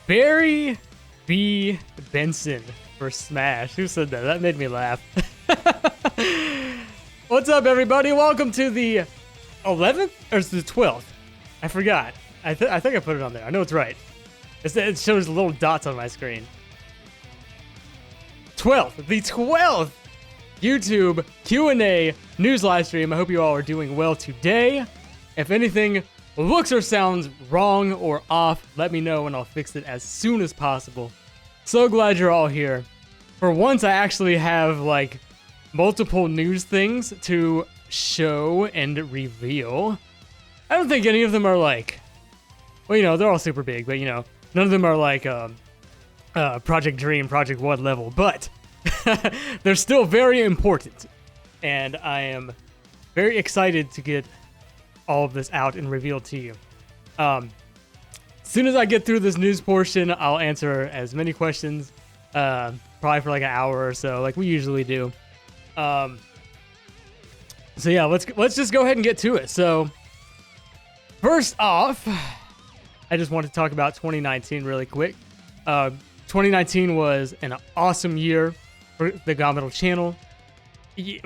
Barry B. Benson for Smash. Who said that? That made me laugh. What's up, everybody? Welcome to the 11th or is it the 12th? I forgot. I think I put it on there. I know it's right. It shows little dots on my screen. 12th. The 12th YouTube Q&A news live stream. I hope you all are doing well today. If anything looks or sounds wrong or off, let me know and I'll fix it as soon as possible. So glad you're all here. For once, I actually have like multiple news things to show and reveal. I don't think any of them are like, well, you know, they're all super big, but you know, none of them are like Project Dream, Project One level, but they're still very important. And I am very excited to get all of this out and revealed to you. As soon as I get through this news portion, I'll answer as many questions, probably for like an hour or so, like we usually do. So yeah, let's just go ahead and get to it. So first off, I just want to talk about 2019 really quick. 2019 was an awesome year for the GaMetal channel.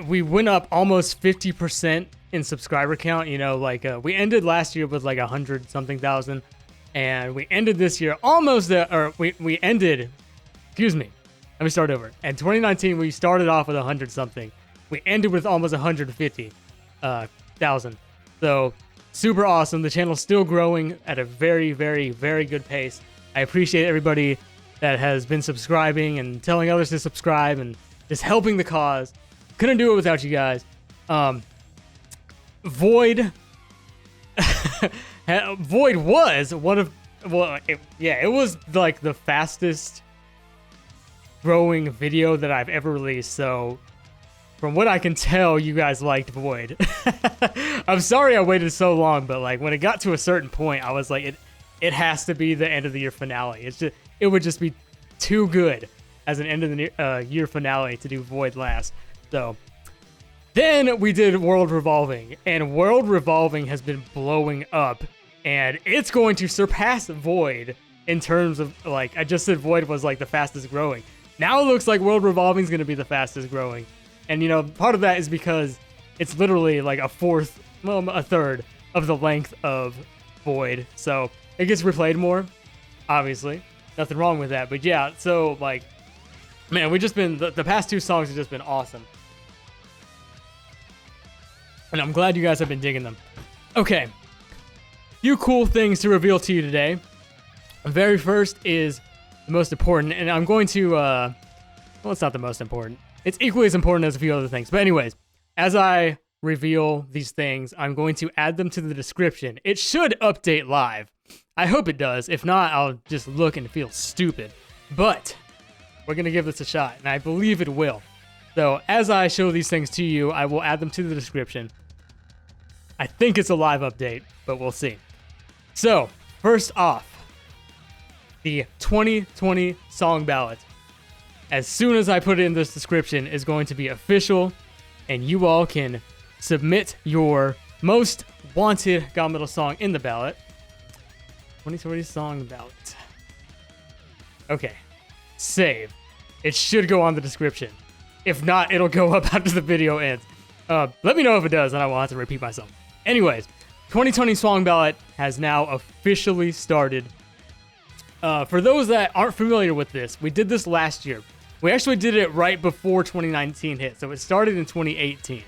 We went up almost 50% in subscriber count. You know, like we ended last year with like 100 something thousand, and we ended this year almost we ended, excuse me, let me start over. In 2019 we started off with 100 something. We ended with almost 150 thousand. So super awesome. The channel's still growing at a very, very, very good pace. I appreciate everybody that has been subscribing and telling others to subscribe and just helping the cause. Couldn't do it without you guys. Void Void was one of, well, it was like the fastest growing video that I've ever released. So from what I can tell, you guys liked Void. I'm sorry I waited so long, but like when it got to a certain point, I was like, it has to be the end of the year finale. It would just be too good as an end of the year finale to do Void last. So then we did World Revolving, and World Revolving has been blowing up, and it's going to surpass Void in terms of, like, I just said Void was like the fastest growing. Now it looks like World Revolving is going to be the fastest growing. And, you know, part of that is because it's literally like a third of the length of Void. So it gets replayed more, obviously. Nothing wrong with that. But yeah, so like, man, we just been, the past two songs have just been awesome. And I'm glad you guys have been digging them. Okay. Few cool things to reveal to you today. The very first is the most important, and I'm going to, well, it's not the most important. It's equally as important as a few other things. But anyways, as I reveal these things, I'm going to add them to the description. It should update live. I hope it does. If not, I'll just look and feel stupid. But we're going to give this a shot, and I believe it will. So as I show these things to you, I will add them to the description. I think it's a live update, but we'll see. So, first off, the 2020 Song Ballot, as soon as I put it in this description, is going to be official, and you all can submit your most wanted GaMetal song in the ballot. 2020 Song Ballot. Okay. Save. It should go on the description. If not, it'll go up after the video ends. Let me know if it does, and I will have to repeat myself. Anyways, 2020 Song Ballot has now officially started. For those that aren't familiar with this, we did this last year. We actually did it right before 2019 hit, so it started in 2018.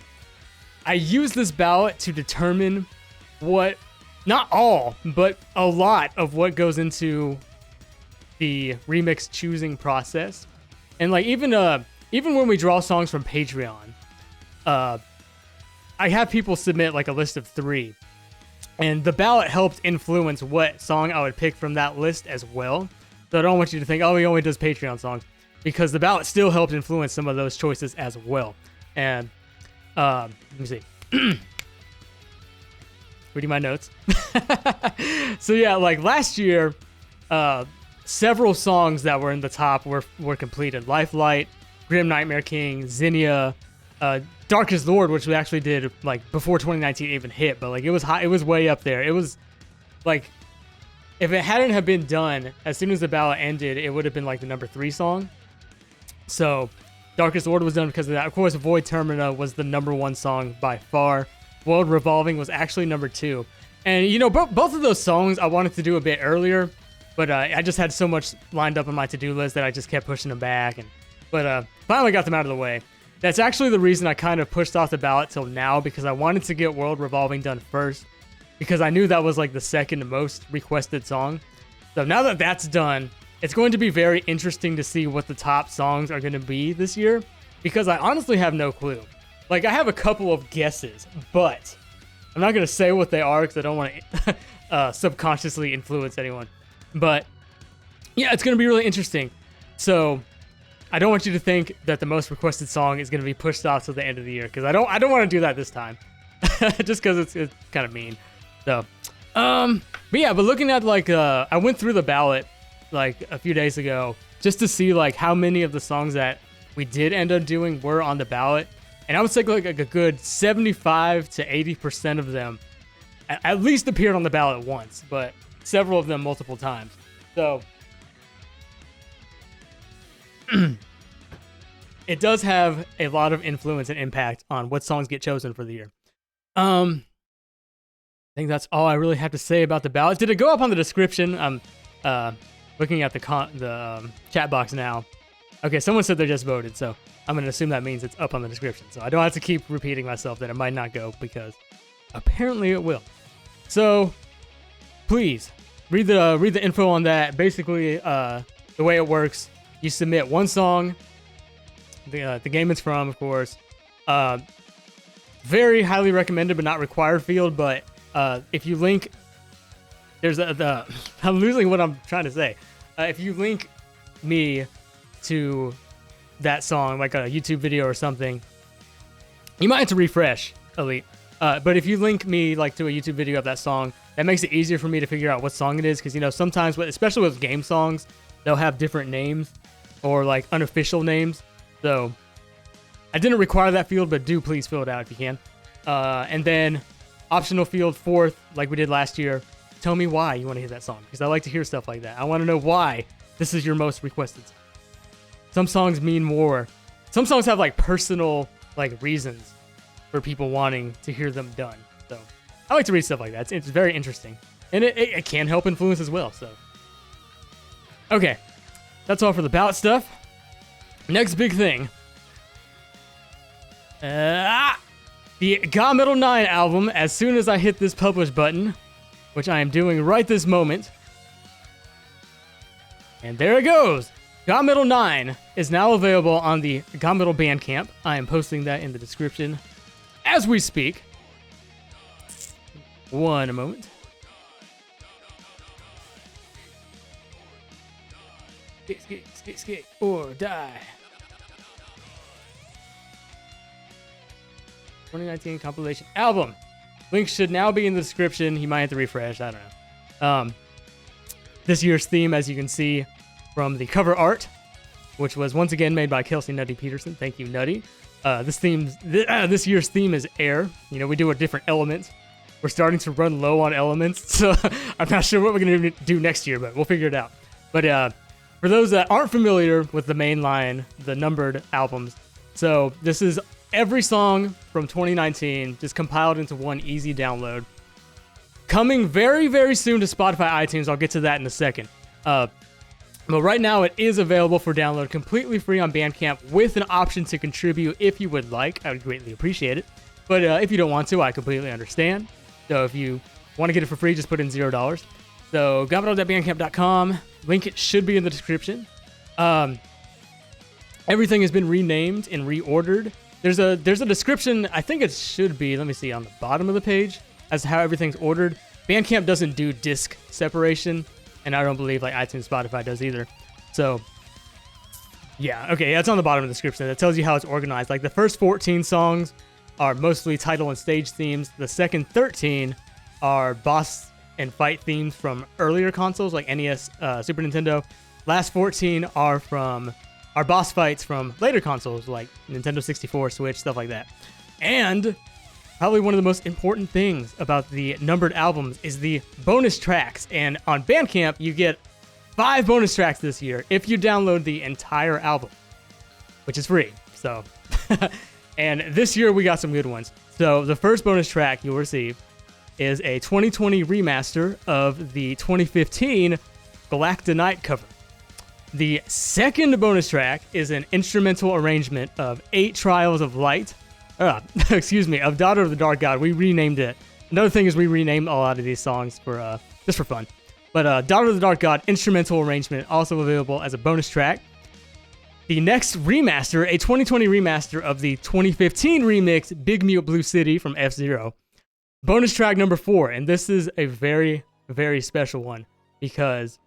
I used this ballot to determine what, not all, but a lot of what goes into the remix choosing process. And like even when we draw songs from Patreon, I have people submit like a list of 3. And the ballot helped influence what song I would pick from that list as well. So I don't want you to think, oh, he only does Patreon songs. Because the ballot still helped influence some of those choices as well. And, let me see. Reading my notes. So yeah, like last year, several songs that were in the top were completed. Lifelight, Grim Nightmare King, Zinnia, Darkest Lord, which we actually did like before 2019 even hit, but like it was high, it was way up there. It was like if it hadn't have been done, as soon as the ballot ended, it would have been like the number 3 song. So Darkest Order was done because of that. Of course, Void Termina was the number 1 song by far. World Revolving was actually number 2. And, you know, both of those songs I wanted to do a bit earlier, but I just had so much lined up on my to-do list that I just kept pushing them back. But finally got them out of the way. That's actually the reason I kind of pushed off the ballot till now, because I wanted to get World Revolving done first, because I knew that was like the second most requested song. So now that that's done, it's going to be very interesting to see what the top songs are going to be this year, because I honestly have no clue. Like, I have a couple of guesses, but I'm not going to say what they are because I don't want to subconsciously influence anyone. But yeah, it's going to be really interesting. So I don't want you to think that the most requested song is going to be pushed off till the end of the year, because I don't want to do that this time, just because it's kind of mean. So, but looking at like I went through the ballot like a few days ago just to see like how many of the songs that we did end up doing were on the ballot, and I would say like a good 75 to 80% of them at least appeared on the ballot once, but several of them multiple times. So it does have a lot of influence and impact on what songs get chosen for the year. I think that's all I really have to say about the ballot. Did it go up on the description? I'm looking at the chat box now. Okay, someone said they just voted, so I'm going to assume that means it's up on the description. So I don't have to keep repeating myself that it might not go, because apparently it will. So please read the info on that. Basically, the way it works, you submit one song, the game it's from, of course. Very highly recommended but not required field, but if you link, there's I'm losing what I'm trying to say. If you link me to that song, like a YouTube video or something, you might have to refresh, Elite. But if you link me like to a YouTube video of that song, that makes it easier for me to figure out what song it is, because, you know, sometimes, especially with game songs, they'll have different names or like unofficial names. So I didn't require that field, but do please fill it out if you can. And then optional field 4th, like we did last year. Tell me why you want to hear that song, because I like to hear stuff like that. I want to know why this is your most requested song. Some songs mean more. Some songs have like personal like reasons for people wanting to hear them done. So I like to read stuff like that. It's very interesting, and it can help influence as well. So okay, that's all for the ballot stuff. Next big thing. The GaMetal IX album, as soon as I hit this publish button, which I am doing right this moment. And there it goes. GaMetal IX is now available on the GaMetal Bandcamp. I am posting that in the description as we speak. One moment. Skate, or die. 2019 compilation album. Link should now be in the description. You might have to refresh. I don't know. This year's theme, as you can see from the cover art, which was once again made by Kelsey Nutty Peterson. Thank you, Nutty. This year's theme is air. You know, we do a different element. We're starting to run low on elements, so I'm not sure what we're going to do next year, but we'll figure it out. But for those that aren't familiar with the main line, the numbered albums, so this is every song from 2019 just compiled into one easy download. Coming very, very soon to Spotify, iTunes. I'll get to that in a second. But right now it is available for download completely free on Bandcamp with an option to contribute if you would like. I would greatly appreciate it. But if you don't want to, I completely understand. So if you want to get it for free, just put in $0. So GaMetal.bandcamp.com. Link should be in the description. Everything has been renamed and reordered. There's a description, I think it should be, let me see, on the bottom of the page as to how everything's ordered. Bandcamp doesn't do disc separation, and I don't believe like iTunes, Spotify does either. So yeah, okay, yeah, it's on the bottom of the description. It tells you how it's organized. Like the first 14 songs are mostly title and stage themes. The second 13 are boss and fight themes from earlier consoles like NES, Super Nintendo. Last 14 are boss fights from later consoles like Nintendo 64, Switch, stuff like that. And probably one of the most important things about the numbered albums is the bonus tracks. And on Bandcamp, you get 5 bonus tracks this year if you download the entire album, which is free. So, and this year we got some good ones. So the first bonus track you'll receive is a 2020 remaster of the 2015 Galactic Night cover. The second bonus track is an instrumental arrangement of 8 Trials of Light. Of Daughter of the Dark God. We renamed it. Another thing is we rename a lot of these songs for just for fun. But Daughter of the Dark God instrumental arrangement also available as a bonus track. The next remaster, a 2020 remaster of the 2015 remix Big Mute Blue City from F-Zero. Bonus track number 4, and this is a very, very special one because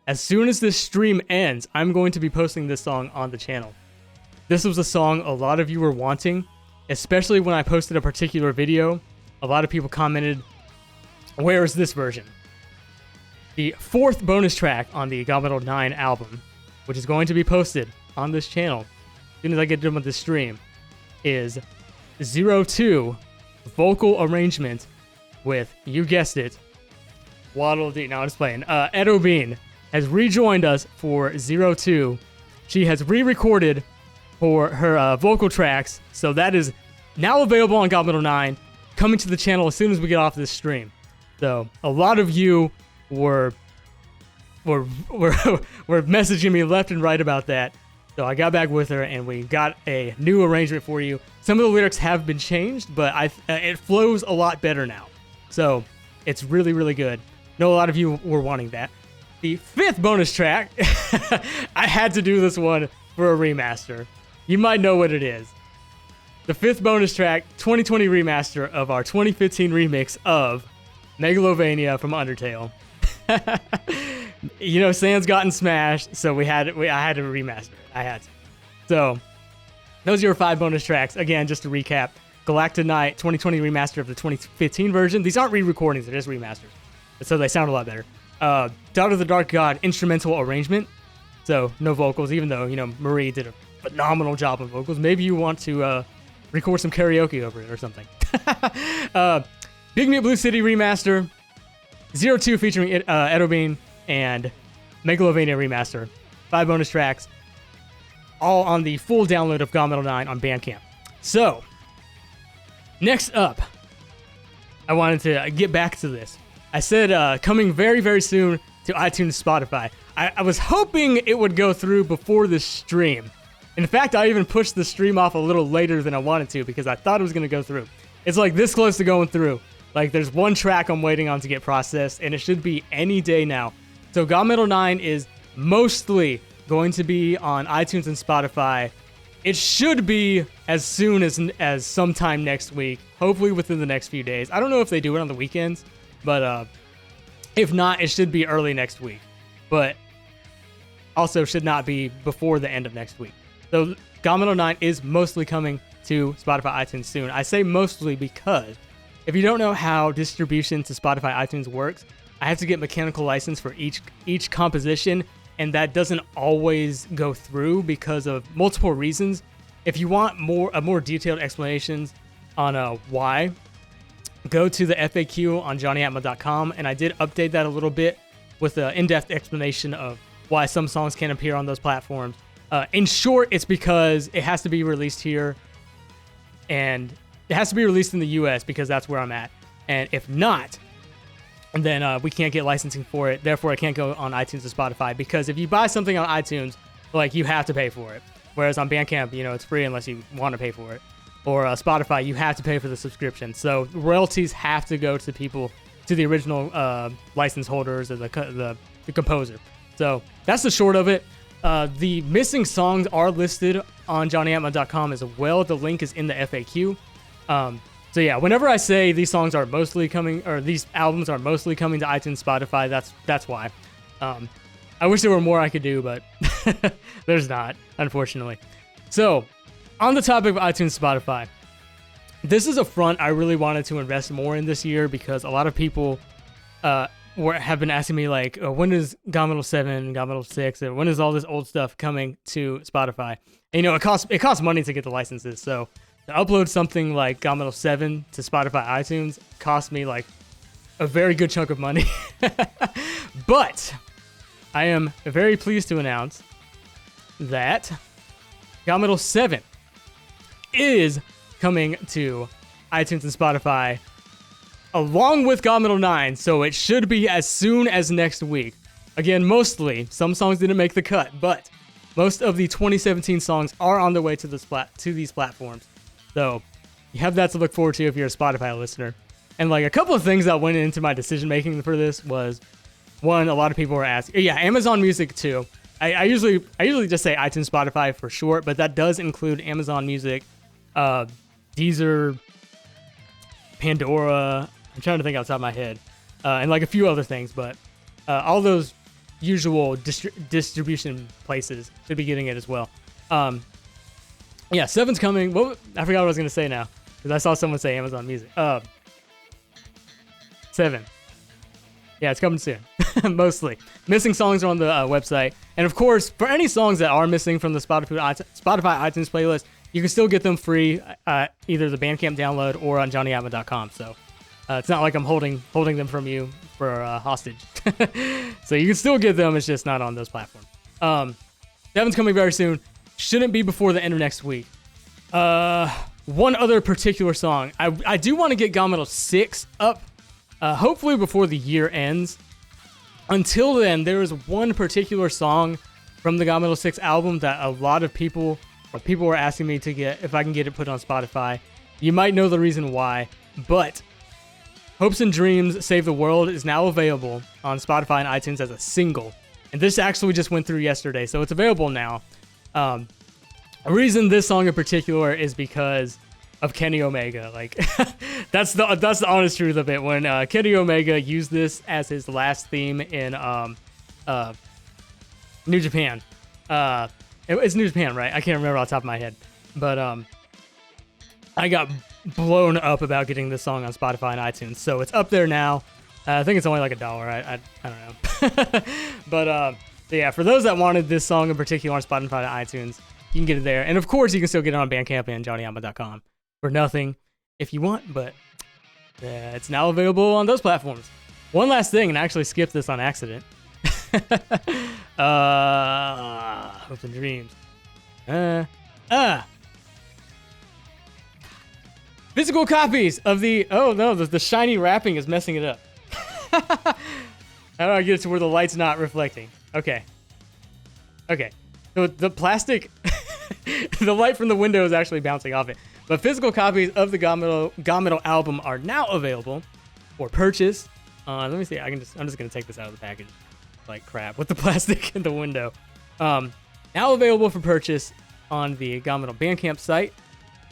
as soon as this stream ends, I'm going to be posting this song on the channel. This was a song a lot of you were wanting, especially when I posted a particular video. A lot of people commented, where is this version? The 4th bonus track on the GaMetal IX album, which is going to be posted on this channel as soon as I get done with this stream, is 02 vocal arrangement with, you guessed it, Waddle Dee. Now I'm just playing. Edo Bean has rejoined us for 02. She has re-recorded for her vocal tracks, so that is now available on GaMetal IX, coming to the channel as soon as we get off this stream. So a lot of you were messaging me left and right about that. So I got back with her and we got a new arrangement for you. Some of the lyrics have been changed, but it flows a lot better now. So it's really, really good. Know a lot of you were wanting that. The 5th bonus track, I had to do this one for a remaster. You might know what it is. The 5th bonus track, 2020 remaster of our 2015 remix of Megalovania from Undertale. You know, Sans gotten smashed, so I had to remaster it. I had to. So, those are your 5 bonus tracks. Again, just to recap, Galactic Night 2020 remaster of the 2015 version. These aren't re-recordings, they're just remasters. So they sound a lot better. Daughter of the Dark God instrumental arrangement. So, no vocals, even though, you know, Marie did a phenomenal job on vocals. Maybe you want to record some karaoke over it or something. Big Mute Blue City remaster. 02 featuring Edo Bean and Megalovania remaster. 5 bonus tracks. All on the full download of GaMetal IX on Bandcamp. So, next up, I wanted to get back to this. I said coming very, very soon to iTunes, Spotify. I was hoping it would go through before this stream. In fact, I even pushed the stream off a little later than I wanted to because I thought it was going to go through. It's like this close to going through. Like, there's one track I'm waiting on to get processed, and it should be any day now. So GaMetal IX is mostly going to be on iTunes and Spotify. It should be as soon as sometime next week, hopefully within the next few days. I don't know if they do it on the weekends, but if not, it should be early next week. But also should not be before the end of next week. So GaMetal IX is mostly coming to Spotify, iTunes soon. I say mostly because if you don't know how distribution to Spotify, iTunes works, I have to get mechanical license for each composition, and that doesn't always go through because of multiple reasons. If you want more detailed explanations on why, go to the FAQ on JonnyAtma.com, and I did update that a little bit with an in-depth explanation of why some songs can't appear on those platforms. In short, it's because it has to be released here, and it has to be released in the US because that's where I'm at. And if not, then we can't get licensing for it. Therefore, it can't go on iTunes or Spotify because if you buy something on iTunes, like, you have to pay for it. Whereas on Bandcamp, you know, it's free unless you want to pay for it. Or Spotify, you have to pay for the subscription. So royalties have to go to people, to the original license holders or the composer. So that's the short of it. The missing songs are listed on JonnyAtma.com as well. The link is in the FAQ. So yeah, whenever I say these songs are mostly coming, or these albums are mostly coming to iTunes, Spotify, that's why. I wish there were more I could do, but there's not, unfortunately. So, on the topic of iTunes, Spotify, this is a front I really wanted to invest more in this year because a lot of people have been asking me, like, when is GaMetal 7, GaMetal 6, or when is all this old stuff coming to Spotify? And, you know, it costs money to get the licenses, so to upload something like GaMetal 7 to Spotify iTunes cost me like a very good chunk of money. But I am very pleased to announce that GaMetal 7 is coming to iTunes and Spotify along with GaMetal 9, so it should be as soon as next week. Again, mostly, some songs didn't make the cut, but most of the 2017 songs are on their way to these platforms. So you have that to look forward to if you're a Spotify listener. And like a couple of things that went into my decision making for this was, one, a lot of people were asking, yeah, Amazon Music too. I usually just say iTunes, Spotify for short, but that does include Amazon Music, Deezer, Pandora. I'm trying to think outside my head, and like a few other things, but all those usual distribution places should be getting it as well. Yeah, 7's coming. I forgot what I was gonna say now because I saw someone say Amazon Music. 7. Yeah, it's coming soon. Mostly. Missing songs are on the website. And of course, for any songs that are missing from the Spotify iTunes playlist, you can still get them free either the Bandcamp download or on JonnyAtma.com. So it's not like I'm holding them from you for hostage. So you can still get them. It's just not on those platforms. 7's coming very soon. Shouldn't be before the end of next week. One other particular song. I do want to get GaMetal 6 up. Hopefully before the year ends. Until then, there is one particular song from the GaMetal 6 album that a lot of people were asking me to get, if I can get it put on Spotify. You might know the reason why, but Hopes and Dreams Save the World is now available on Spotify and iTunes as a single. And this actually just went through yesterday, so it's available now. The reason this song in particular is because of Kenny Omega. Like that's the honest truth of it. When Kenny Omega used this as his last theme in New Japan. It's New Japan, right? I can't remember off the top of my head. But I got blown up about getting this song on Spotify and iTunes. So it's up there now. I think it's only like $1. I don't know. But yeah, for those that wanted this song in particular on Spotify and iTunes, you can get it there. And of course, you can still get it on Bandcamp and JonnyAtma.com. For nothing if you want, but it's now available on those platforms. One last thing, and I actually skipped this on accident. Hopes and Dreams. Physical copies of the... Oh no, the shiny wrapping is messing it up. How do I get it to where the light's not reflecting? Okay. So the plastic... the light from the window is actually bouncing off it. But physical copies of the GaMetal album are now available for purchase. Let me see. I'm just gonna take this out of the package, like crap, with the plastic in the window. Now available for purchase on the GaMetal Bandcamp site.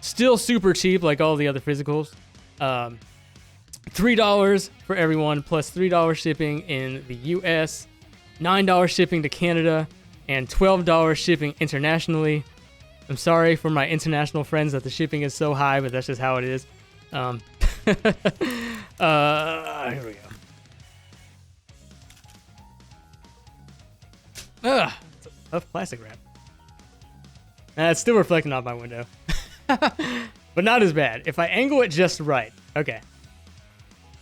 Still super cheap, like all the other physicals. $3 for everyone, plus $3 shipping in the U.S., $9 shipping to Canada, and $12 shipping internationally. I'm sorry for my international friends that the shipping is so high, but that's just how it is. Here we go. It's a tough plastic wrap. It's still reflecting off my window. But not as bad. If I angle it just right. Okay.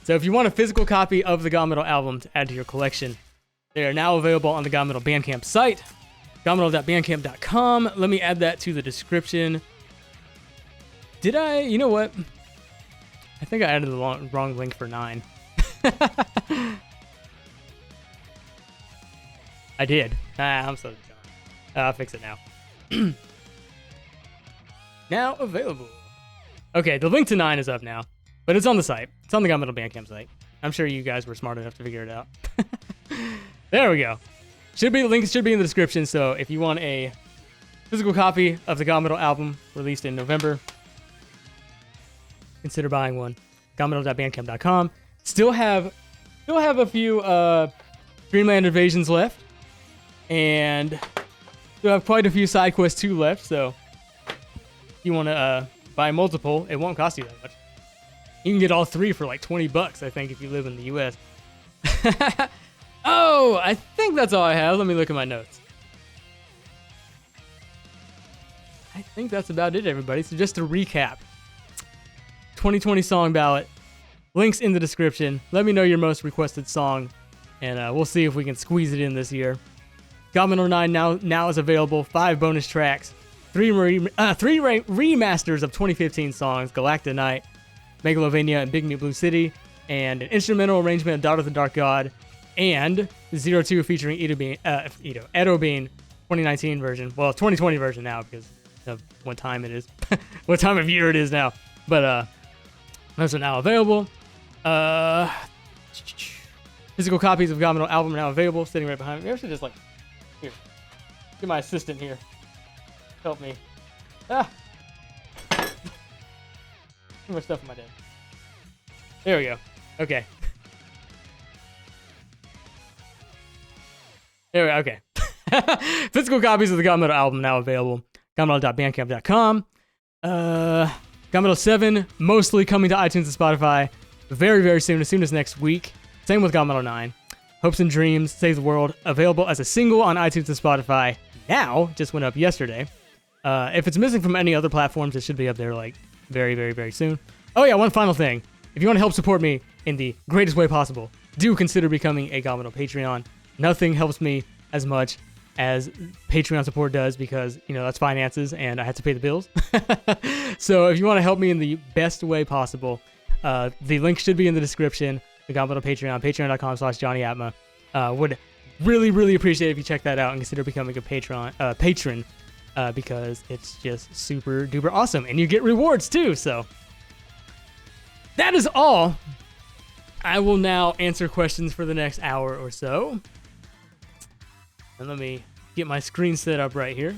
So if you want a physical copy of the GaMetal album to add to your collection, they are now available on the GaMetal Bandcamp site. GaMetal.bandcamp.com. Let me add that to the description. Did I? You know what? I think I added the wrong link for 9. I did. I'm so dumb. I'll fix it now. Now available. Okay, the link to 9 is up now, but it's on the site. It's on the GaMetal Bandcamp site. I'm sure you guys were smart enough to figure it out. There we go. Links should be in the description, so if you want a physical copy of the GaMetal album released in November, consider buying one. GaMetal.bandcamp.com. Still have a few Dreamland Invasions left, and still have quite a few Side Quest 2 left, so if you want to buy multiple, it won't cost you that much. You can get all 3 for like $20, I think, if you live in the US. Oh, I think that's all I have. Let me look at my notes. I think that's about it, everybody. So just to recap, 2020 Song Ballot, links in the description. Let me know your most requested song, and we'll see if we can squeeze it in this year. GaMetal IX now is available. 5 bonus tracks, 3 remasters of 2015 songs, Galacta Night, Megalovania, and Big New Blue City, and an instrumental arrangement of Daughter of the Dark God, and 02 featuring Edo Bean 2019 version. Well, 2020 version now because of what time it is, what time of year it is now. But those are now available. Physical copies of GaMetal album are now available, sitting right behind me. Maybe I should just here. Get my assistant here. Help me. Too much stuff in my desk. There we go. Okay. There we go. Okay. Physical copies of the GaMetal album now available. GaMetal.bandcamp.com. GaMetal 7 mostly coming to iTunes and Spotify very, very soon, as soon as next week. Same with GaMetal 9. Hopes and Dreams, Save the World, available as a single on iTunes and Spotify now. Just went up yesterday. If it's missing from any other platforms, it should be up there very, very, very soon. Oh yeah, one final thing. If you want to help support me in the greatest way possible, do consider becoming a GaMetal Patreon. Nothing helps me as much as Patreon support does because, that's finances and I have to pay the bills. So if you want to help me in the best way possible, the link should be in the description. The GaMetal Patreon, patreon.com/JonnyAtma. Would really, really appreciate it if you check that out and consider becoming a patron because it's just super duper awesome and you get rewards too. So that is all. I will now answer questions for the next hour or so. And let me get my screen set up right here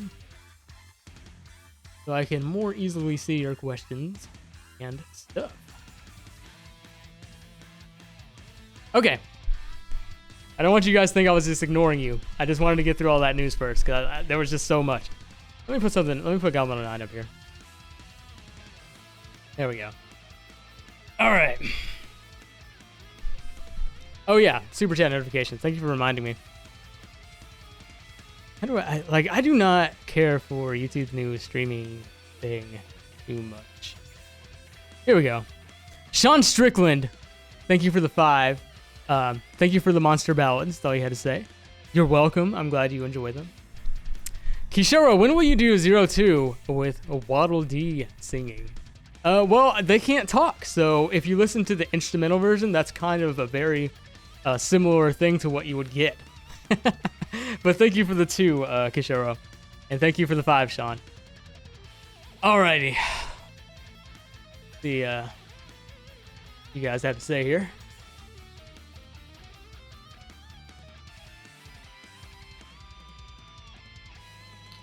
so I can more easily see your questions and stuff. Okay. I don't want you guys to think I was just ignoring you. I just wanted to get through all that news first because there was just so much. Let me put GaMetal IX up here. There we go. All right. Oh yeah, super chat notifications. Thank you for reminding me. How do I do not care for YouTube's new streaming thing too much. Here we go. Sean Strickland, thank you for the 5. Thank you for the monster ballads. That's all you had to say. You're welcome. I'm glad you enjoy them. Kishoro, when will you do 02 with Waddle Dee singing? Well, they can't talk, so if you listen to the instrumental version, that's kind of a very similar thing to what you would get. But thank you for the 2, Kishoro. And thank you for the 5, Sean. Alrighty. See, you guys have to say here.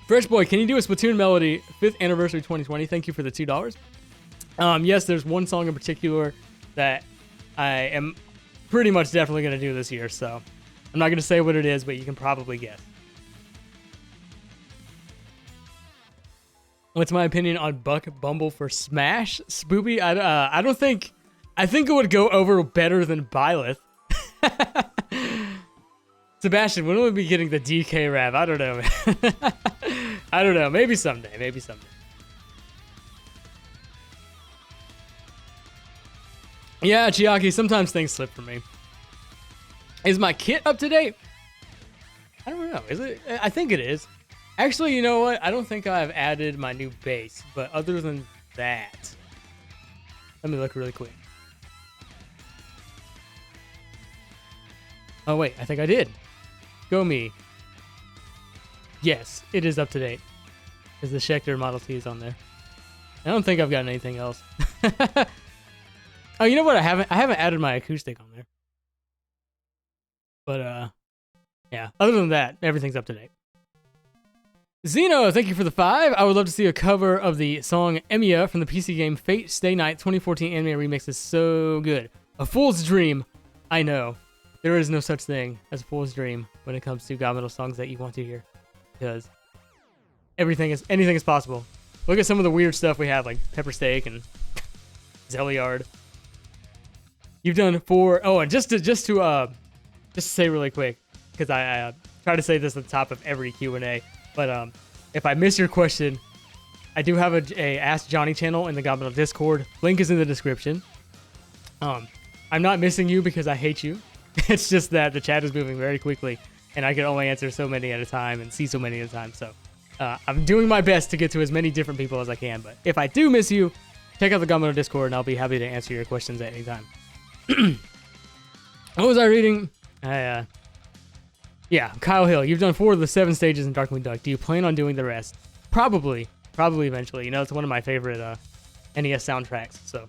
Fresh Boy, can you do a Splatoon Melody 5th anniversary 2020? Thank you for the $2. Yes, there's one song in particular that I am pretty much definitely going to do this year, so I'm not going to say what it is, but you can probably guess. What's my opinion on Buck Bumble for Smash? Spoopy, I don't think... I think it would go over better than Byleth. Sebastian, when will we be getting the DK rap? I don't know. I don't know. Maybe someday. Maybe someday. Yeah, Chiaki, sometimes things slip for me. Is my kit up to date? I don't know. Is it? I think it is. Actually, you know what? I don't think I've added my new bass, but other than that, let me look really quick. Oh, wait. I think I did. Go me. Yes, it is up to date. Because the Schecter Model T is on there. I don't think I've gotten anything else. Oh, you know what? I haven't added my acoustic on there. But yeah. Other than that, everything's up to date. Zeno, thank you for the 5. I would love to see a cover of the song Emiya from the PC game Fate Stay Night 2014 anime remix is so good. A fool's dream. I know. There is no such thing as a fool's dream when it comes to GaMetal songs that you want to hear. Because anything is possible. Look at some of the weird stuff we have, like Pepper Steak and Zeliard. You've done 4. Oh, and just to say really quick, because I try to say this at the top of every Q&A, but if I miss your question, I do have a Ask Jonny channel in the GaMetal Discord. Link is in the description. I'm not missing you because I hate you. It's just that the chat is moving very quickly, and I can only answer so many at a time and see so many at a time. So I'm doing my best to get to as many different people as I can. But if I do miss you, check out the GaMetal Discord, and I'll be happy to answer your questions at any time. What was I reading? Yeah, Kyle Hill. You've done 4 of the 7 stages in Darkwing Duck. Do you plan on doing the rest? Probably eventually. You know, it's one of my favorite NES soundtracks. So.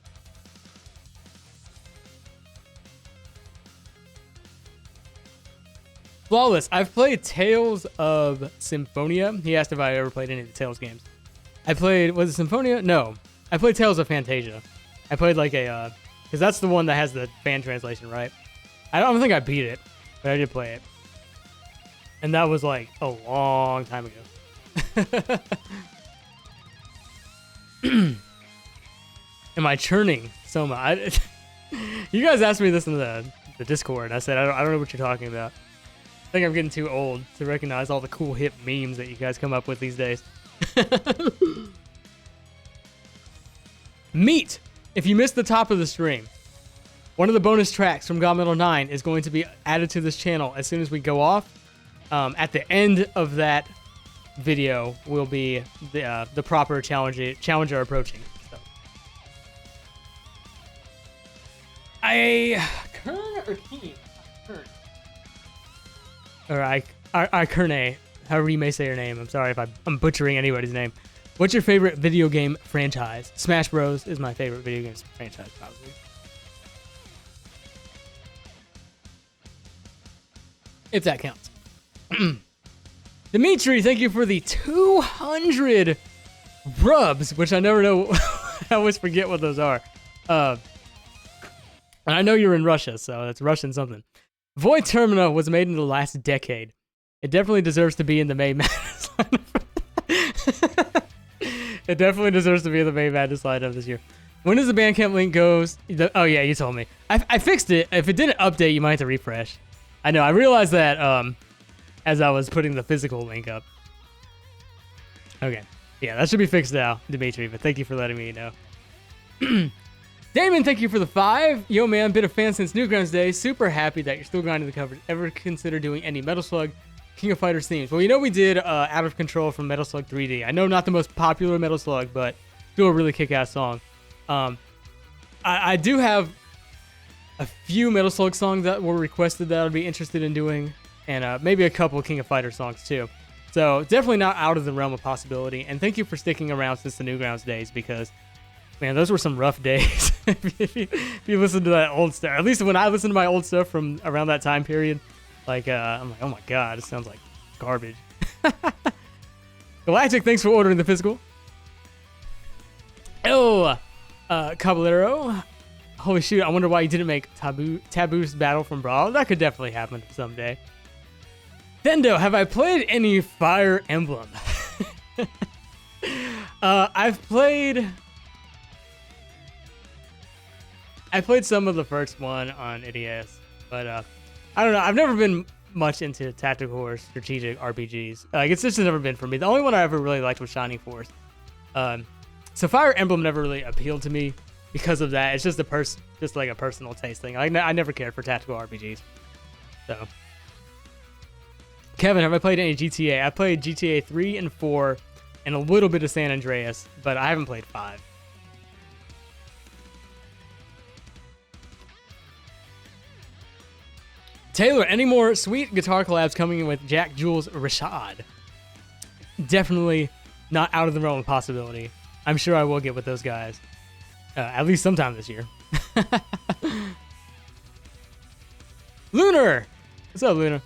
Flawless. I've played Tales of Symphonia. He asked if I ever played any of the Tales games. Was it Symphonia? No. I played Tales of Fantasia. I played like a, because that's the one that has the fan translation, right? I don't think I beat it, but I did play it. And that was like a long time ago. Am I churning Soma? You guys asked me this in the Discord. I said, I don't know what you're talking about. I think I'm getting too old to recognize all the cool hip memes that you guys come up with these days. Meat! If you missed the top of the stream, one of the bonus tracks from GaMetal IX is going to be added to this channel as soon as we go off. At the end of that video will be the proper challenger approaching. So. Kern or Keen? Kern. Or Kerne, however you may say your name. I'm sorry if I'm butchering anybody's name. What's your favorite video game franchise? Smash Bros. Is my favorite video game franchise, probably. If that counts. Dimitri, thank you for the 200 rubs, which I never know. I always forget what those are. And I know you're in Russia, so that's Russian something. Void Termina was made in the last decade. It definitely deserves to be in the May Madness lineup. It definitely deserves to be in the May Madness lineup this year. When does the Bandcamp link go? Oh yeah, you told me. I fixed it. If it didn't update, you might have to refresh. I know. I realized that as I was putting the physical link up. Okay. Yeah, that should be fixed now, Dimitri, but thank you for letting me know. Damon, thank you for the 5. Yo, man, been a fan since Newgrounds Day. Super happy that you're still grinding the coverage. Ever consider doing any Metal Slug King of Fighters themes? Well, you know we did Out of Control from Metal Slug 3D. I know not the most popular Metal Slug, but still a really kick-ass song. I do have a few Metal Slug songs that were requested that I would be interested in doing, and maybe a couple King of Fighters songs too. So definitely not out of the realm of possibility. And thank you for sticking around since the Newgrounds days, because man, those were some rough days. if you listen to that old stuff, at least when I listen to my old stuff from around that time period, like I'm like, oh my god, it sounds like garbage. Galactic, thanks for ordering the physical. Oh, Caballero. Holy shoot, I wonder why you didn't make Taboo's Battle from Brawl. That could definitely happen someday. Dendo, have I played any Fire Emblem? I played some of the first one on NES, but I don't know. I've never been much into tactical or strategic RPGs. Like, it's just never been for me. The only one I ever really liked was Shining Force. So Fire Emblem never really appealed to me because of that. It's just just like a personal taste thing. I never cared for tactical RPGs. So, Kevin, have I played any GTA? I played GTA 3 and 4 and a little bit of San Andreas, but I haven't played 5. Taylor, any more sweet guitar collabs coming in with Jack, Jules, Rashad? Definitely not out of the realm of possibility. I'm sure I will get with those guys. At least sometime this year. Lunar! What's up, Lunar?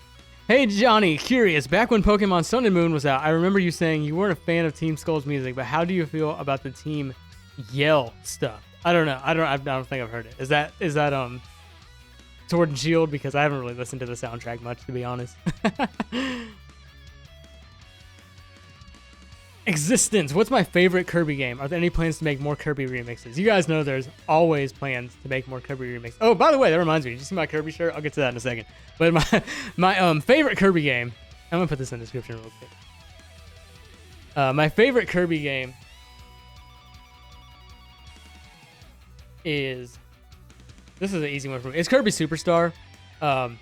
Hey, Johnny, curious. Back when Pokemon Sun and Moon was out, I remember you saying you weren't a fan of Team Skull's music, but how do you feel about the Team Yell stuff? I don't know. I don't think I've heard it. Is that Sword and Shield? Because I haven't really listened to the soundtrack much, to be honest. Existence. What's my favorite Kirby game? Are there any plans to make more Kirby remixes? You guys know there's always plans to make more Kirby remixes. Oh, by the way, that reminds me. Did you see my Kirby shirt? I'll get to that in a second. But my favorite Kirby game. I'm gonna put this in the description real quick. My favorite Kirby game is, this is an easy one for me. It's Kirby Superstar. And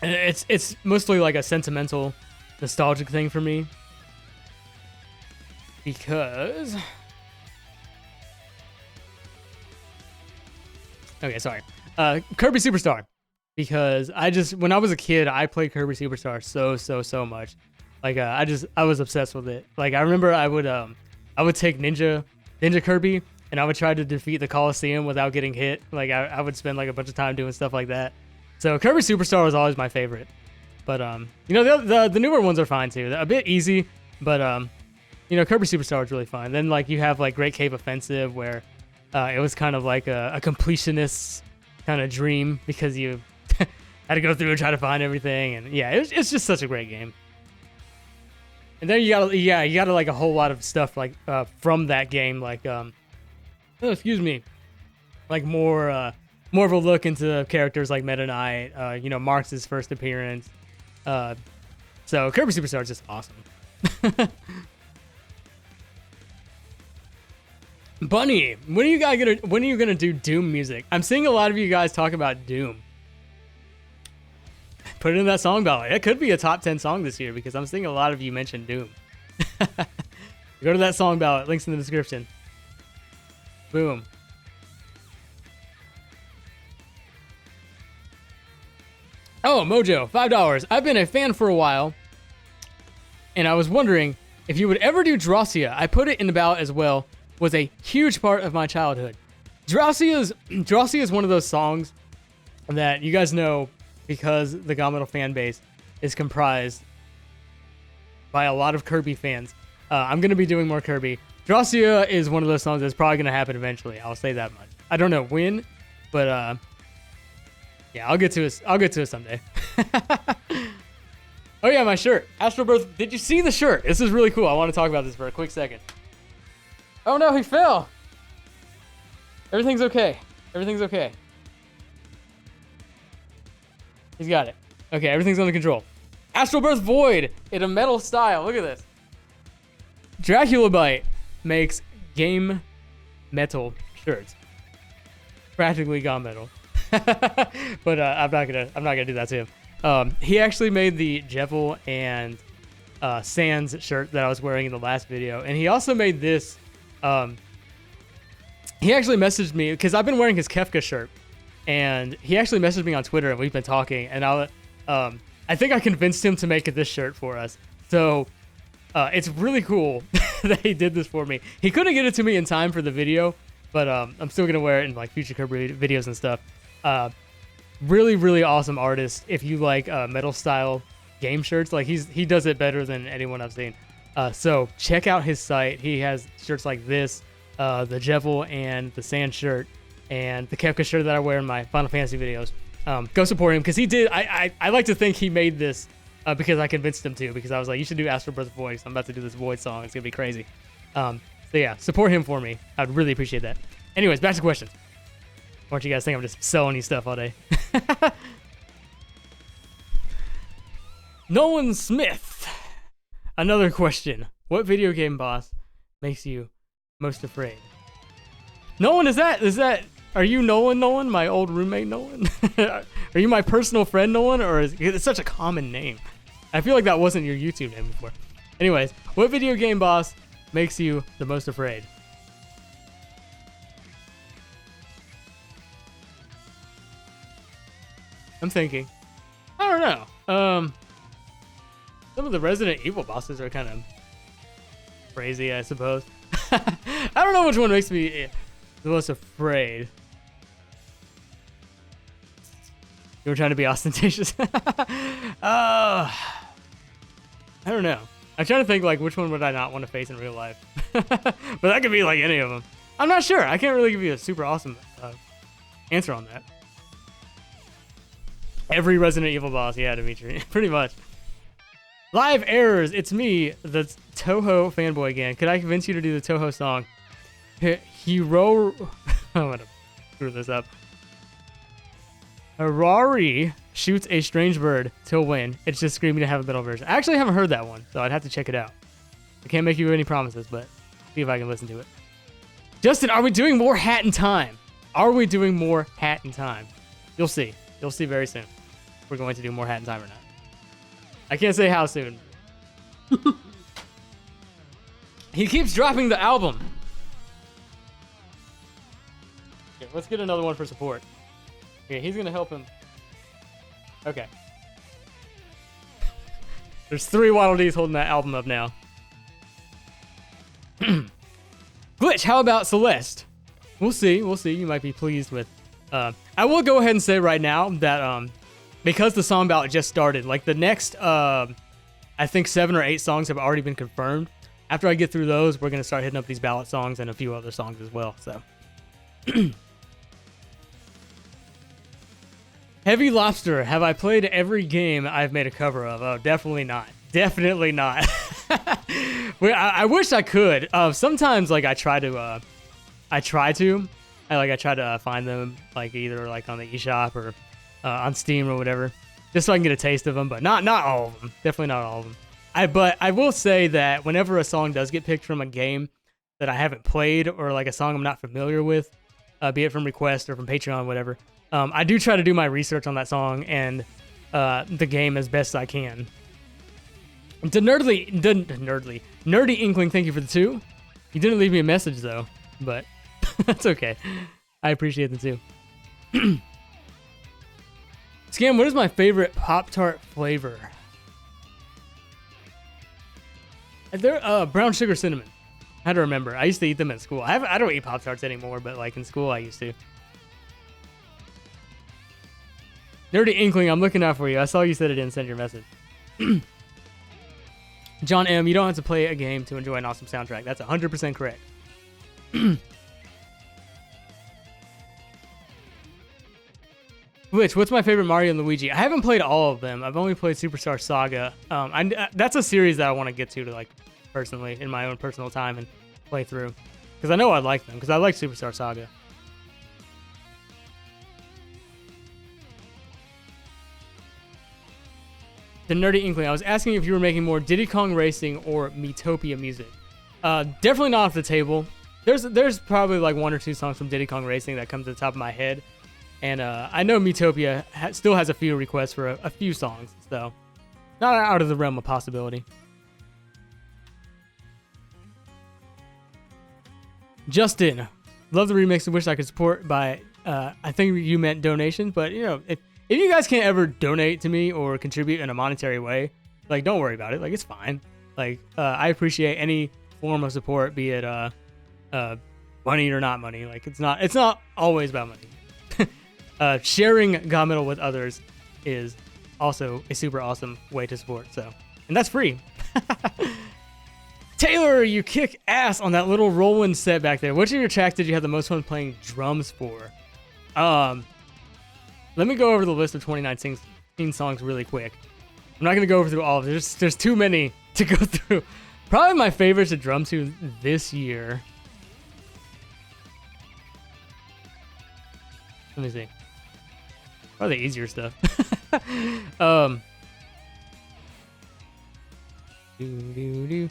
it's mostly like a sentimental, nostalgic thing for me. Because... Okay, sorry. Kirby Superstar. Because when I was a kid, I played Kirby Superstar so much. Like, I was obsessed with it. Like, I remember I would take Ninja Kirby, and I would try to defeat the Coliseum without getting hit. Like, I would spend like a bunch of time doing stuff like that. So Kirby Superstar was always my favorite. But you know, the newer ones are fine too. They're a bit easy, but you know, Kirby Superstar is really fun. Then like you have like Great Cave Offensive, where it was kind of like a completionist kind of dream because you had to go through and try to find everything, and yeah, it's just such a great game. And then you got like a whole lot of stuff like from that game, like like more of a look into characters like Meta Knight, you know, Marx's first appearance. So Kirby Superstar is just awesome. Bunny, when are you gonna do Doom music? I'm seeing a lot of you guys talk about Doom. Put it in that song ballot. It could be a top 10 song this year because I'm seeing a lot of you mention Doom. Go to that song ballot. Links in the description. Boom. Oh, Mojo, $5. I've been a fan for a while, and I was wondering if you would ever do Drossia. I put it in the ballot as well. Was a huge part of my childhood. Drossia is one of those songs that you guys know because the GaMetal fan base is comprised by a lot of Kirby fans. I'm going to be doing more Kirby. Drossia is one of those songs that's probably going to happen eventually. I'll say that much. I don't know when, but yeah, I'll get to it someday. Oh yeah, my shirt. Astral Birth. Did you see the shirt? This is really cool. I want to talk about this for a quick second. Oh no, he fell. Everything's okay. Everything's okay. He's got it. Okay, everything's under control. Astral Birth Void in a metal style. Look at this. Dracula Bite makes GaMetal shirts. Practically GaMetal. But I'm not gonna do that to him. He actually made the Jevel and Sans shirt that I was wearing in the last video, and he also made this. He actually messaged me because I've been wearing his Kefka shirt, and he actually messaged me on Twitter, and we've been talking, and I think I convinced him to make this shirt for us. So it's really cool that he did this for me. He couldn't get it to me in time for the video, but I'm still gonna wear it in like future Kirby videos and stuff. Really, really awesome artist. If you like metal style game shirts, like he does it better than anyone I've seen. So check out his site. He has shirts like this, the Jevel and the Sand shirt, and the Kefka shirt that I wear in my Final Fantasy videos. Go support him because he did. I like to think he made this because I convinced him to, because I was like, you should do Astral Birth Void. I'm about to do this Void song. It's gonna be crazy. So yeah, support him for me. I'd really appreciate that. Anyways, back to questions. Why don't you guys think I'm just selling you stuff all day? Nolan Smith. Another question. What video game boss makes you most afraid? Nolan, is that are you Nolan, my old roommate Nolan? Are you my personal friend Nolan, or it's such a common name? I feel like that wasn't your YouTube name before. Anyways, what video game boss makes you the most afraid? I'm thinking. I don't know. Some of the Resident Evil bosses are kind of crazy, I suppose. I don't know which one makes me the most afraid. You were trying to be ostentatious. I don't know. I'm trying to think like which one would I not want to face in real life. But that could be like any of them. I'm not sure. I can't really give you a super awesome answer on that. Every Resident Evil boss, yeah, Dimitri. Pretty much. Live errors. It's me, the Toho fanboy again. Could I convince you to do the Toho song? Hero. I'm gonna screw this up. Harari shoots a strange bird till when? It's just screaming to have a metal version. I actually haven't heard that one, so I'd have to check it out. I can't make you any promises, but see if I can listen to it. Justin, are we doing more Hat in Time? Are we doing more Hat in Time? You'll see. You'll see very soon. If we're going to do more Hat in Time or not. I can't say how soon. He keeps dropping the album. Okay, let's get another one for support. Okay, he's gonna help him. Okay. There's 3 Waddle Dees holding that album up now. Glitch, how about Celeste? We'll see. We'll see. You might be pleased with. I will go ahead and say right now that because the song ballot just started, like the next, I think 7 or 8 songs have already been confirmed. After I get through those, we're gonna start hitting up these ballot songs and a few other songs as well. So. Heavy Lobster, have I played every game I've made a cover of? Oh, definitely not. Definitely not. I wish I could. Sometimes, like, I try to find them, like, either, like, on the eShop or on Steam or whatever, just so I can get a taste of them, but not all of them. Definitely not all of them. But I will say that whenever a song does get picked from a game that I haven't played or, like, a song I'm not familiar with, be it from request or from Patreon, whatever, I do try to do my research on that song and the game as best I can. Nerdy Inkling, thank you for the 2. You didn't leave me a message though, but that's okay. I appreciate the 2. Scam, what is my favorite Pop-Tart flavor? They're brown sugar cinnamon. I had to remember. I used to eat them at school. I don't eat Pop-Tarts anymore, but like in school I used to. Nerdy Inkling, I'm looking out for you. I saw you said it didn't send your message. John M., you don't have to play a game to enjoy an awesome soundtrack. That's 100% correct. What's my favorite Mario and Luigi? I haven't played all of them. I've only played Superstar Saga. That's a series that I want to get to, like, personally, in my own personal time and play through. Because I know I like them, because I like Superstar Saga. The Nerdy Inkling, I was asking if you were making more Diddy Kong Racing or Miitopia music. Definitely not off the table. There's probably like 1 or 2 songs from Diddy Kong Racing that come to the top of my head. And I know Miitopia still has a few requests for a few songs, so not out of the realm of possibility. Justin, love the remix. I wish I could support by, I think you meant donations, but you know, if you guys can't ever donate to me or contribute in a monetary way, like, don't worry about it. Like, it's fine. Like, I appreciate any form of support, be it money or not money. Like, it's not always about money. Sharing GaMetal with others is also a super awesome way to support. So, and that's free. Taylor, you kick ass on that little Roland set back there. Which of your tracks did you have the most fun playing drums for? Let me go over the list of 2019 songs really quick. I'm not going to go over through all of them. There's too many to go through. Probably my favorites to drum to this year. Let me see. Probably the easier stuff. Oh, the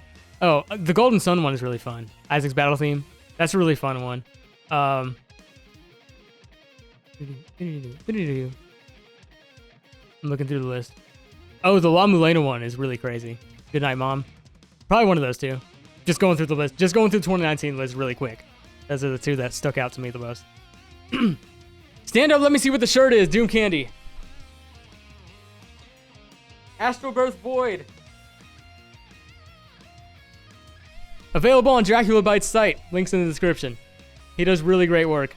Golden Sun one is really fun. Isaac's Battle Theme. That's a really fun one. I'm looking through the list. Oh, the La Mulana one is really crazy. Good Night, Mom. Probably one of those 2. Just going through the list. Just going through the 2019 list really quick. Those are the 2 that stuck out to me the most. Stand up, let me see what the shirt is. Doom Candy. Astral Birth Void. Available on Dracula Bytes site. Links in the description. He does really great work.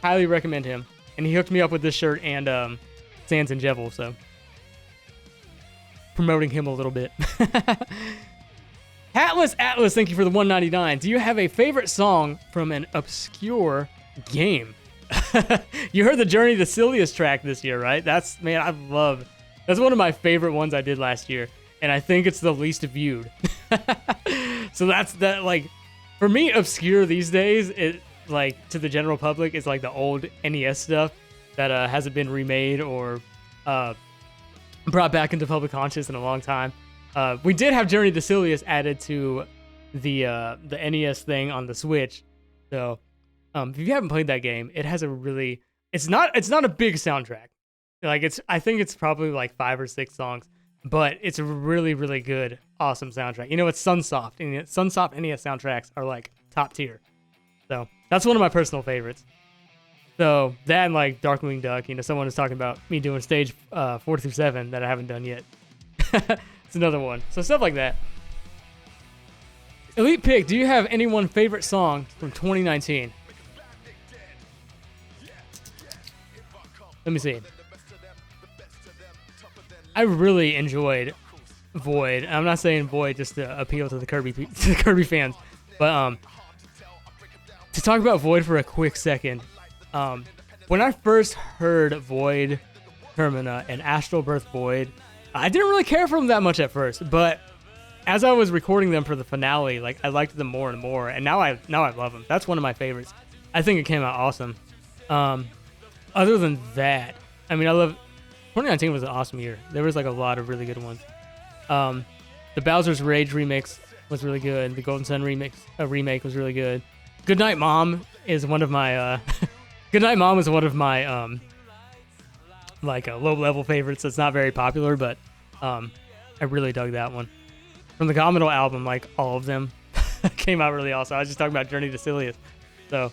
Highly recommend him. And he hooked me up with this shirt and Sands and Jevel, so promoting him a little bit. Atlas, thank you for the 199. Do you have a favorite song from an obscure game? You heard the Journey to Silius track this year, right? That's one of my favorite ones I did last year, and I think it's the least viewed. So that, like, for me, obscure these days, it, like, to the general public, is like the old NES stuff that hasn't been remade or brought back into public conscious in a long time. We did have Journey to Silius added to the NES thing on the Switch, So, if you haven't played that game, it has a really it's not a big soundtrack. Like I think it's probably like 5 or 6 songs, but it's a really really good, awesome soundtrack. You know, it's Sunsoft, and Sunsoft NES soundtracks are like top tier. So that's one of my personal favorites. So that and like Darkwing Duck, you know, someone is talking about me doing stage 4 through 7 that I haven't done yet. It's another one. So stuff like that. Elite Pick, do you have any one favorite song from 2019? Let me see. I really enjoyed Void. I'm not saying Void just to appeal to the Kirby fans, but to talk about Void for a quick second. When I first heard Void, Termina, and Astral Birth Void, I didn't really care for them that much at first, but as I was recording them for the finale, like I liked them more and more, and now I love them. That's one of my favorites. I think it came out awesome. Other than that, I mean, 2019 was an awesome year. There was like a lot of really good ones. The Bowser's Rage remix was really good. The Golden Sun remake was really good. Goodnight Mom is one of my Goodnight Mom is one of my like low level favorites. That's not very popular, but I really dug that one. From the GaMetal album, like all of them came out really awesome. I was just talking about Journey to Silius. So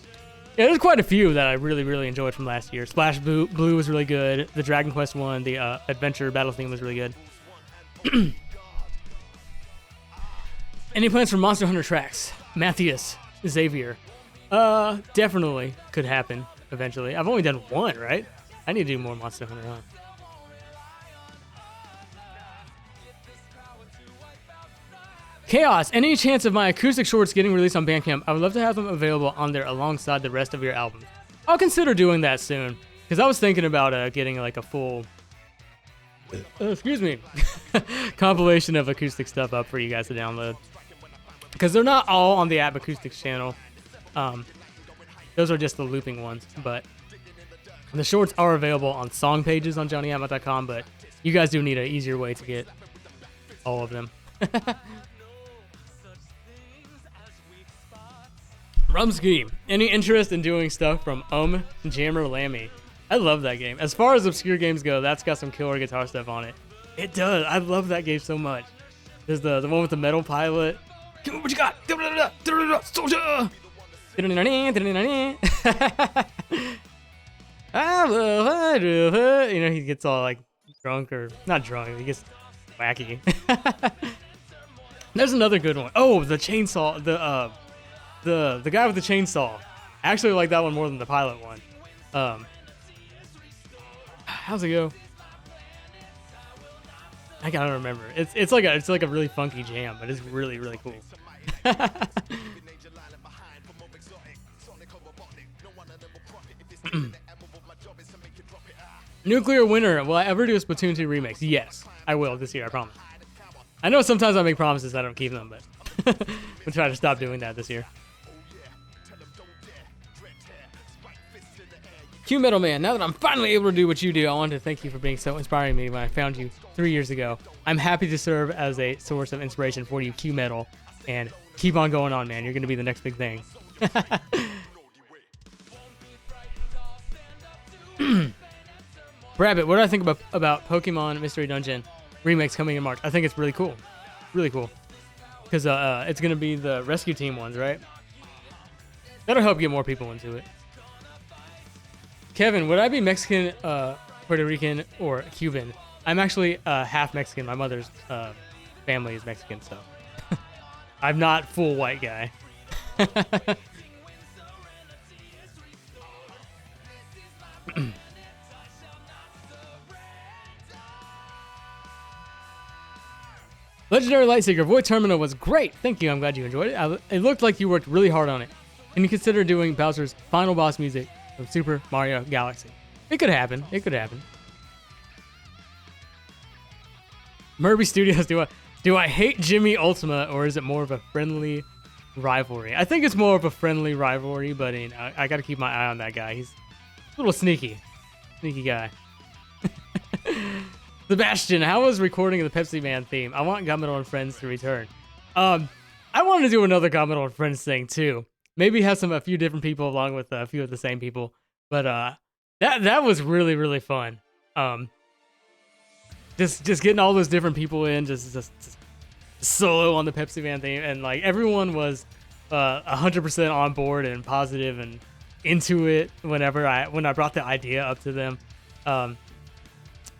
yeah, there's quite a few that I really, really enjoyed from last year. Splash Blue was really good. The Dragon Quest one, the Adventure Battle theme was really good. Any plans for Monster Hunter tracks? Matthias, Xavier. Definitely could happen eventually. I've only done one, right? I need to do more Monster Hunter, huh? Chaos, any chance of my acoustic shorts getting released on Bandcamp? I would love to have them available on there alongside the rest of your albums. I'll consider doing that soon, because I was thinking about getting like a full, excuse me, compilation of acoustic stuff up for you guys to download. Because they're not all on the App Acoustics channel. Those are just the looping ones, but the shorts are available on song pages on JonnyAtma.com, but you guys do need an easier way to get all of them. Rumski, any interest in doing stuff from Jammer Lammy? I love that game. As far as obscure games go, that's got some killer guitar stuff on it. It does. I love that game so much. There's the one with the metal pilot. Give me what you got. Soldier. You know, he gets all like drunk, or not drunk, he gets wacky. There's another good one. Oh, the chainsaw, the guy with the chainsaw. I actually like that one more than the pilot one. How's it go? I gotta remember. It's like a really funky jam, but it's really really cool. Nuclear Winter. Will I ever do a Splatoon 2 remix? Yes, I will this year. I promise. I know sometimes I make promises, I don't keep them, but we'll try to stop doing that this year. GaMetal Man, now that I'm finally able to do what you do, I wanted to thank you for being so inspiring to me when I found you 3 years ago. I'm happy to serve as a source of inspiration for you, GaMetal, and keep on going on, man. You're going to be the next big thing. Rabbit, what do I think about Pokemon Mystery Dungeon remakes coming in March? I think it's really cool. Really cool. Because it's going to be the rescue team ones, right? That'll help get more people into it. Kevin, would I be Mexican, Puerto Rican, or Cuban? I'm actually half Mexican. My mother's family is Mexican, so I'm not full white guy. Legendary Lightseeker Void Terminal was great. Thank you. I'm glad you enjoyed it. It looked like you worked really hard on it. Can you consider doing Bowser's final boss music from Super Mario Galaxy? It could happen. It could happen. Murby Studios, do I hate Jimmy Ultima, or is it more of a friendly rivalry? I think it's more of a friendly rivalry, but you know, I got to keep my eye on that guy. He's a little sneaky. Sneaky guy. Sebastian, how was recording of the Pepsi Man theme? I want GaMetal and Friends to return. I wanted to do another GaMetal and Friends thing too. maybe have a few different people along with a few of the same people. But that was really, really fun. Just getting all those different people in, just solo on the Pepsi Man theme, and like everyone was 100% on board and positive and into it when I brought the idea up to them.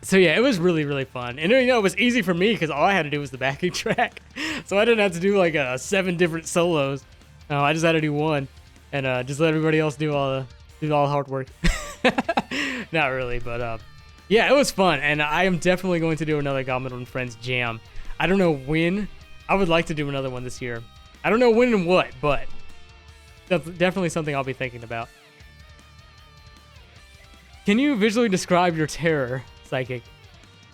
So yeah, it was really, really fun. And it was easy for me because all I had to do was the backing track. So I didn't have to do like 7 different solos. I just had to do one and just let everybody else do all the hard work. Not really, but yeah, it was fun. And I am definitely going to do another GaMetal and Friends jam. I don't know when. I would like to do another one this year. I don't know when and what, but that's definitely something I'll be thinking about. Can you visually describe your terror, Psychic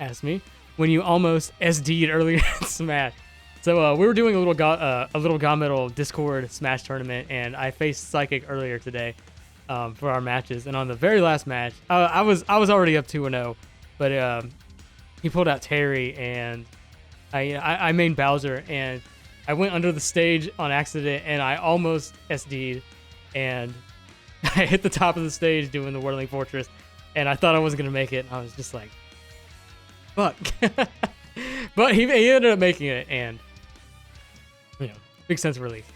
asked me, when you almost SD'd earlier in Smash? So we were doing a little GaMetal Discord Smash tournament, and I faced Psychic earlier today for our matches. And on the very last match, I was already up 2-0, but he pulled out Terry, and I mained Bowser, and I went under the stage on accident, and I almost SD'd, and I hit the top of the stage doing the Whirling Fortress, and I thought I wasn't gonna make it. And I was just like, "Fuck!" But he ended up making it, and big sense of relief.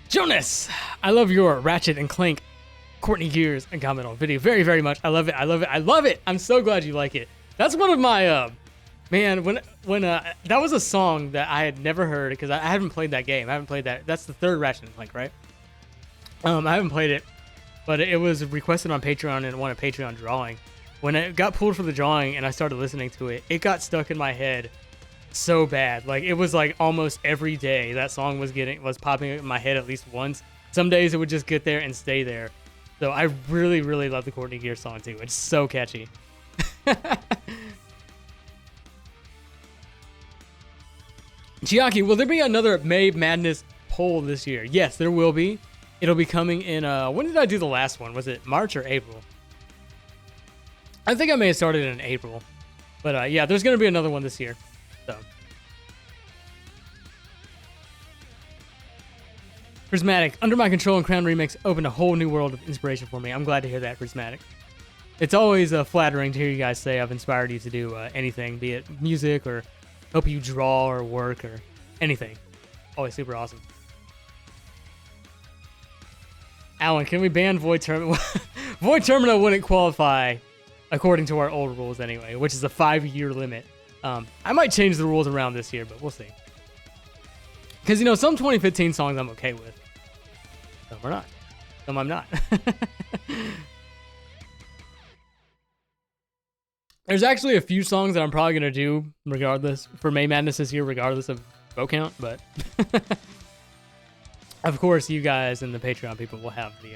Jonas, I love your Ratchet and Clank, Courtney Gears, and GaMetal video very, very much. I love it. I'm so glad you like it. That's one of my man, when that was a song that I had never heard because I haven't played that game. I haven't played that. That's the third Ratchet and Clank, right? I haven't played it, but it was requested on Patreon and won a Patreon drawing. When it got pulled for the drawing and I started listening to it, it got stuck in my head so bad. Like it was like almost every day that song was popping in my head at least once. Some days it would just get there and stay there. So I really, really love the Courtney Gears song too. It's so catchy. Chiaki, will there be another May Madness poll this year? Yes, there will be. It'll be coming in, when did I do the last one? Was it March or April? I think I may have started in April. But yeah, there's going to be another one this year. So. Prismatic, Under My Control and Crown Remix opened a whole new world of inspiration for me. I'm glad to hear that, Prismatic. It's always flattering to hear you guys say I've inspired you to do anything, be it music or help you draw or work or anything. Always super awesome. Alan, can we ban Void Terminal? Void Terminal wouldn't qualify according to our old rules anyway, which is a 5-year limit. I might change the rules around this year, but we'll see. Because, some 2015 songs I'm okay with. Some are not. Some I'm not. There's actually a few songs that I'm probably going to do regardless for May Madness this year, regardless of vote count, but of course you guys and the Patreon people will have the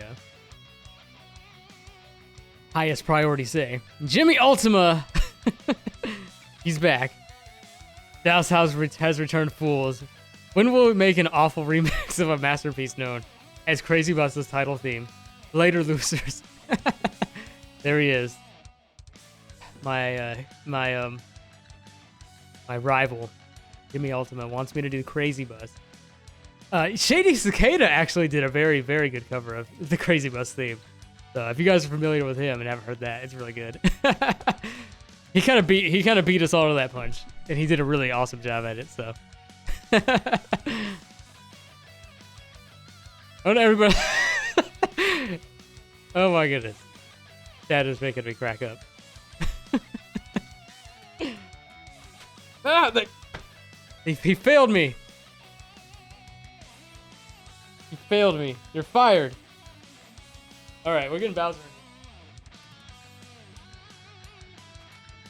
highest priority say. Jimmy Ultima, he's back. Dallas House has returned Fools. When will we make an awful remix of a masterpiece known as Crazy Bus's title theme? Later, losers. There he is. My rival, Jimmy Ultima, wants me to do Crazy Bus. Shady Cicada actually did a very, very good cover of the Crazy Bus theme. So if you guys are familiar with him and haven't heard that, it's really good. He kind of beat us all to that punch, and he did a really awesome job at it. So. Oh, everybody! Oh my goodness, that is making me crack up. He failed me. He failed me. You're fired. All right, we're getting Bowser.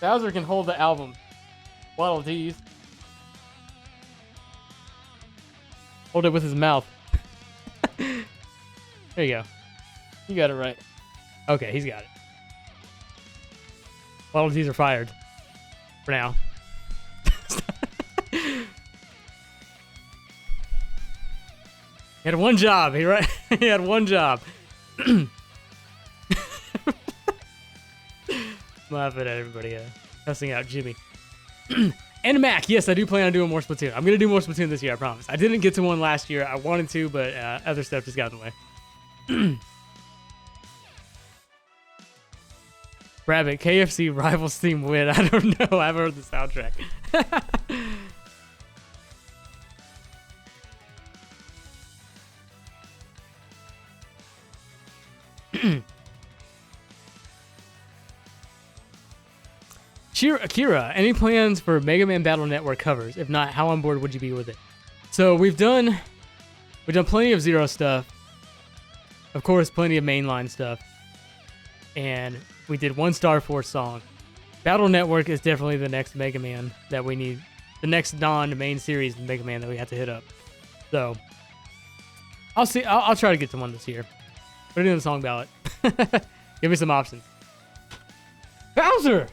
Bowser can hold the album. Waddle Dees. Hold it with his mouth. There you go. You got it right. Okay, he's got it. Waddle Dees are fired. For now. He had one job. He had one job. Laughing at everybody cussing out Jimmy. And Mac, yes, I do plan on doing more Splatoon. I'm going to do more Splatoon this year, I promise. I didn't get to one last year. I wanted to, but other stuff just got in the way. Rabbit, KFC rivals team win. I don't know. I haven't heard the soundtrack. Akira, any plans for Mega Man Battle Network covers? If not, how on board would you be with it? So we've done plenty of Zero stuff. Of course, plenty of mainline stuff. And we did one Star Force song. Battle Network is definitely the next Mega Man that we need. The next non-main series Mega Man that we have to hit up. So, I'll see. I'll try to get to one this year. Put it in the song ballot. Give me some options. Bowser!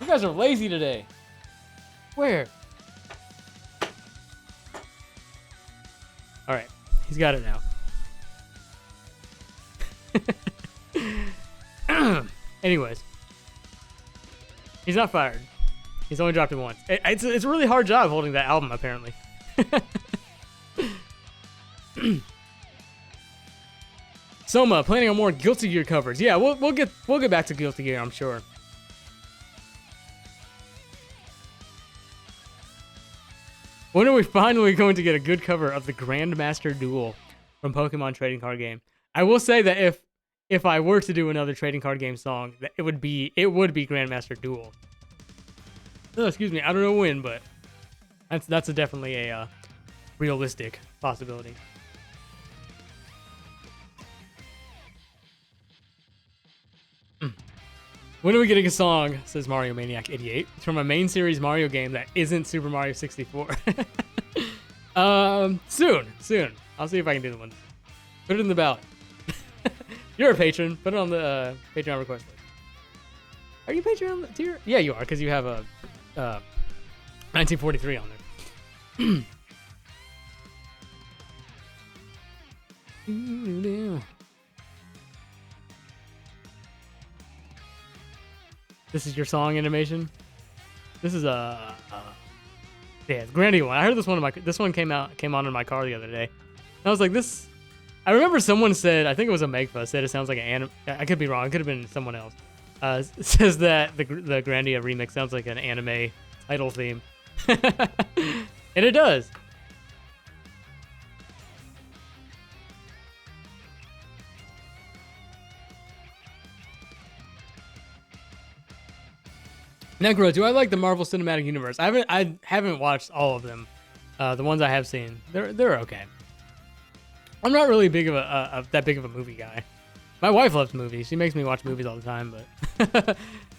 You guys are lazy today. Where? Alright. He's got it now. Anyways. He's not fired. He's only dropped it once. It's a really hard job holding that album, apparently. Soma, planning on more Guilty Gear covers. Yeah, we'll get back to Guilty Gear, I'm sure. When are we finally going to get a good cover of the Grandmaster Duel from Pokemon Trading Card Game? I will say that if I were to do another trading card game song, it would be Grandmaster Duel. Oh, excuse me, I don't know when, but that's definitely a realistic possibility. When are we getting a song, says Mario Maniac 88, it's from a main series Mario game that isn't Super Mario 64. Soon. I'll see if I can do the one. Put it in the ballot. You're a patron. Put it on the Patreon request list. Are you Patreon tier? Yeah, you are, because you have a 1943 on there. This is your song animation. This is yeah, it's Grandy one. I heard this one came on in my car the other day. And I was like, this. I remember someone said, I think it was a Megfa, said it sounds like an anime. I could be wrong. It could have been someone else. Says that the Grandia remix sounds like an anime title theme, and it does. Necro, do I like the Marvel Cinematic Universe? I haven't watched all of them. The ones I have seen, they're okay. I'm not really that big of a movie guy. My wife loves movies. She makes me watch movies all the time, but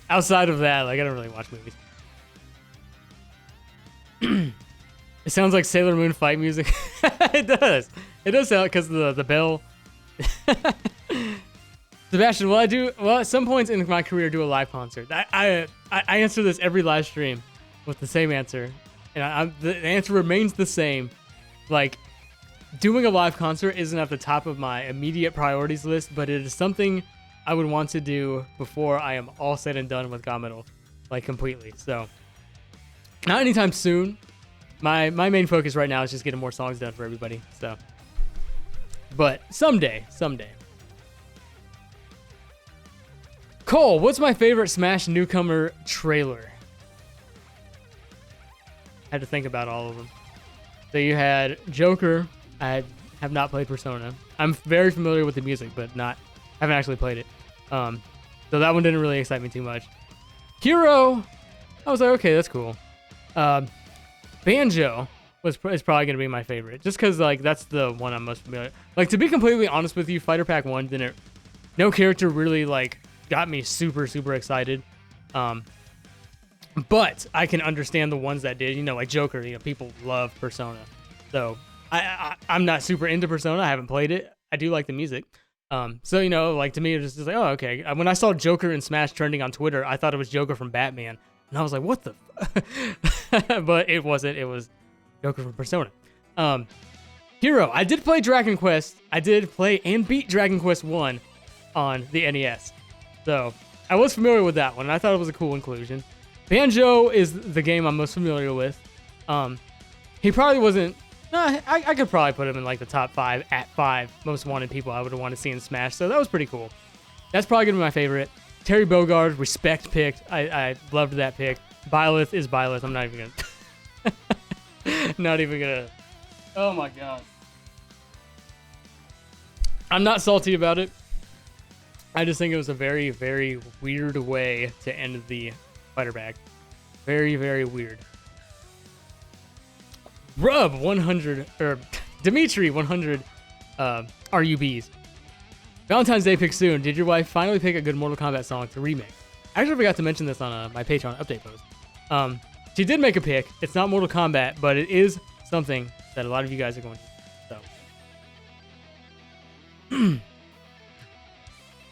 outside of that, like, I don't really watch movies. It sounds like Sailor Moon fight music. It does. It does sound because of the bell. Sebastian, at some points in my career do a live concert. I answer this every live stream with the same answer, and the answer remains the same. Like, doing a live concert isn't at the top of my immediate priorities list, but it is something I would want to do before I am all said and done with GaMetal, like, completely. So, not anytime soon. My main focus right now is just getting more songs done for everybody. So, but someday. Cole, what's my favorite Smash newcomer trailer? I had to think about all of them. So you had Joker. I have not played Persona. I'm very familiar with the music, but haven't actually played it. So that one didn't really excite me too much. Hero, I was like, okay, that's cool. Banjo is probably gonna be my favorite, just because, like, that's the one I'm most familiar. Like, to be completely honest with you, Fighter Pack 1 no character really, like, got me super excited. But I can understand the ones that did. You know, like Joker. You know, people love Persona, so I'm not super into Persona. I haven't played it. I do like the music. So, you know, like, to me, it was just like, oh, okay. When I saw Joker in Smash trending on Twitter, I thought it was Joker from Batman, and I was like, what the? But it wasn't. It was Joker from Persona. Hero. I did play Dragon Quest. I did play and beat Dragon Quest 1 on the NES. So I was familiar with that one, and I thought it was a cool inclusion. Banjo is the game I'm most familiar with. He probably wasn't. I could probably put him in like the top 5 at 5 most wanted people I would want to see in Smash. So that was pretty cool. That's probably gonna be my favorite. Terry Bogard, respect picked. I loved that pick. Byleth is Byleth. I'm not even gonna. Not even gonna. Oh my god. I'm not salty about it. I just think it was a very, very weird way to end the fighter bag. Very, very weird. Rub 100 or Dimitri 100 RUBs. Valentine's Day pick soon. Did your wife finally pick a good Mortal Kombat song to remake? I actually forgot to mention this on my Patreon update post. She did make a pick. It's not Mortal Kombat, but it is something that a lot of you guys are going to. So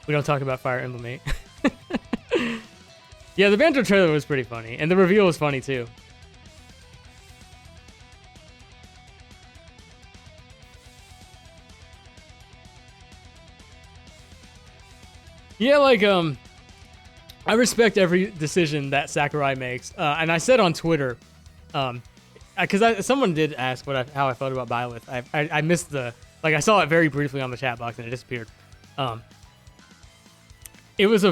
we don't talk about Fire Emblem 8. Yeah, the Banjo trailer was pretty funny, and the reveal was funny too. Yeah, like, I respect every decision that Sakurai makes. And I said on Twitter, because someone did ask how I felt about Byleth. I missed I saw it very briefly on the chat box and it disappeared. It was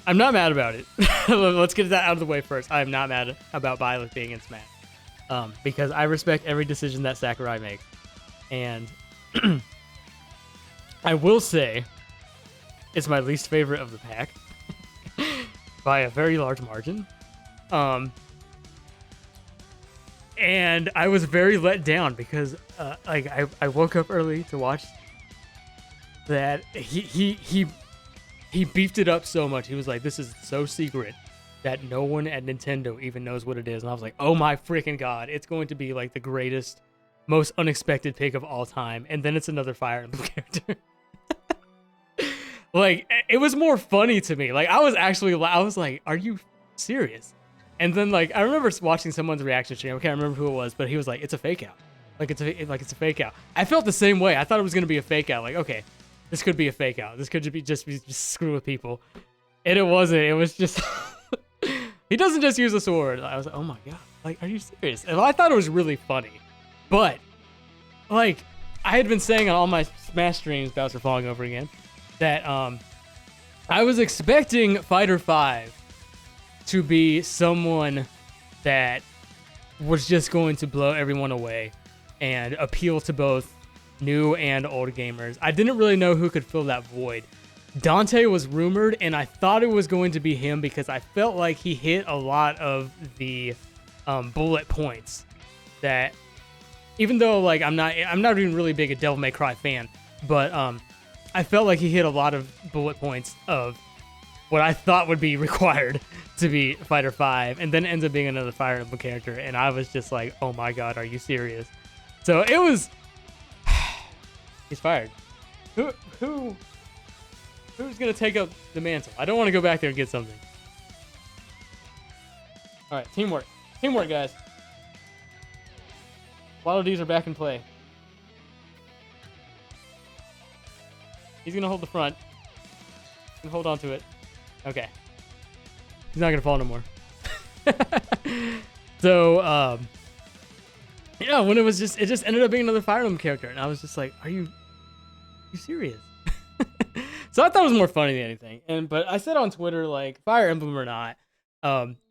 I'm not mad about it. Let's get that out of the way first. I'm not mad about Byleth being in Smash. Because I respect every decision that Sakurai makes. And I will say, it's my least favorite of the pack by a very large margin. And I was very let down because I woke up early to watch that. He beefed it up so much. He was like, this is so secret that no one at Nintendo even knows what it is. And I was like, oh my freaking god, it's going to be like the greatest, most unexpected pick of all time. And then it's another Fire Emblem character. Like, it was more funny to me. Like, I was like, are you serious? And then, like, I remember watching someone's reaction stream. I can't remember who it was, but he was like, it's a fake out. It's a fake out. I felt the same way. I thought it was going to be a fake out. Like, okay, this could be a fake out. This could just be screw with people. And it wasn't. It was just, he doesn't just use a sword. I was like, oh my god. Like, are you serious? And I thought it was really funny. But, like, I had been saying on all my Smash streams, Bowser Falling Over Again, that I was expecting Fighter 5 to be someone that was just going to blow everyone away and appeal to both new and old gamers. I didn't really know who could fill that void. Dante was rumored, and I thought it was going to be him because I felt like he hit a lot of the bullet points that, even though like I'm not even really big a Devil May Cry fan, but I felt like he hit a lot of bullet points of what I thought would be required to be Fighter 5, and then ends up being another Fire Emblem character, and I was just like, oh my god, are you serious? So it was... He's fired. Who's gonna take up the mantle? I don't want to go back there and get something. Alright, teamwork. Teamwork, guys. Waddle Dees are back in play. He's gonna hold the front. He's gonna hold on to it. Okay. He's not gonna fall no more. So, yeah, when it just ended up being another Fire Emblem character, and I was just like, are you serious? So I thought it was more funny than anything. But I said on Twitter, like, Fire Emblem or not,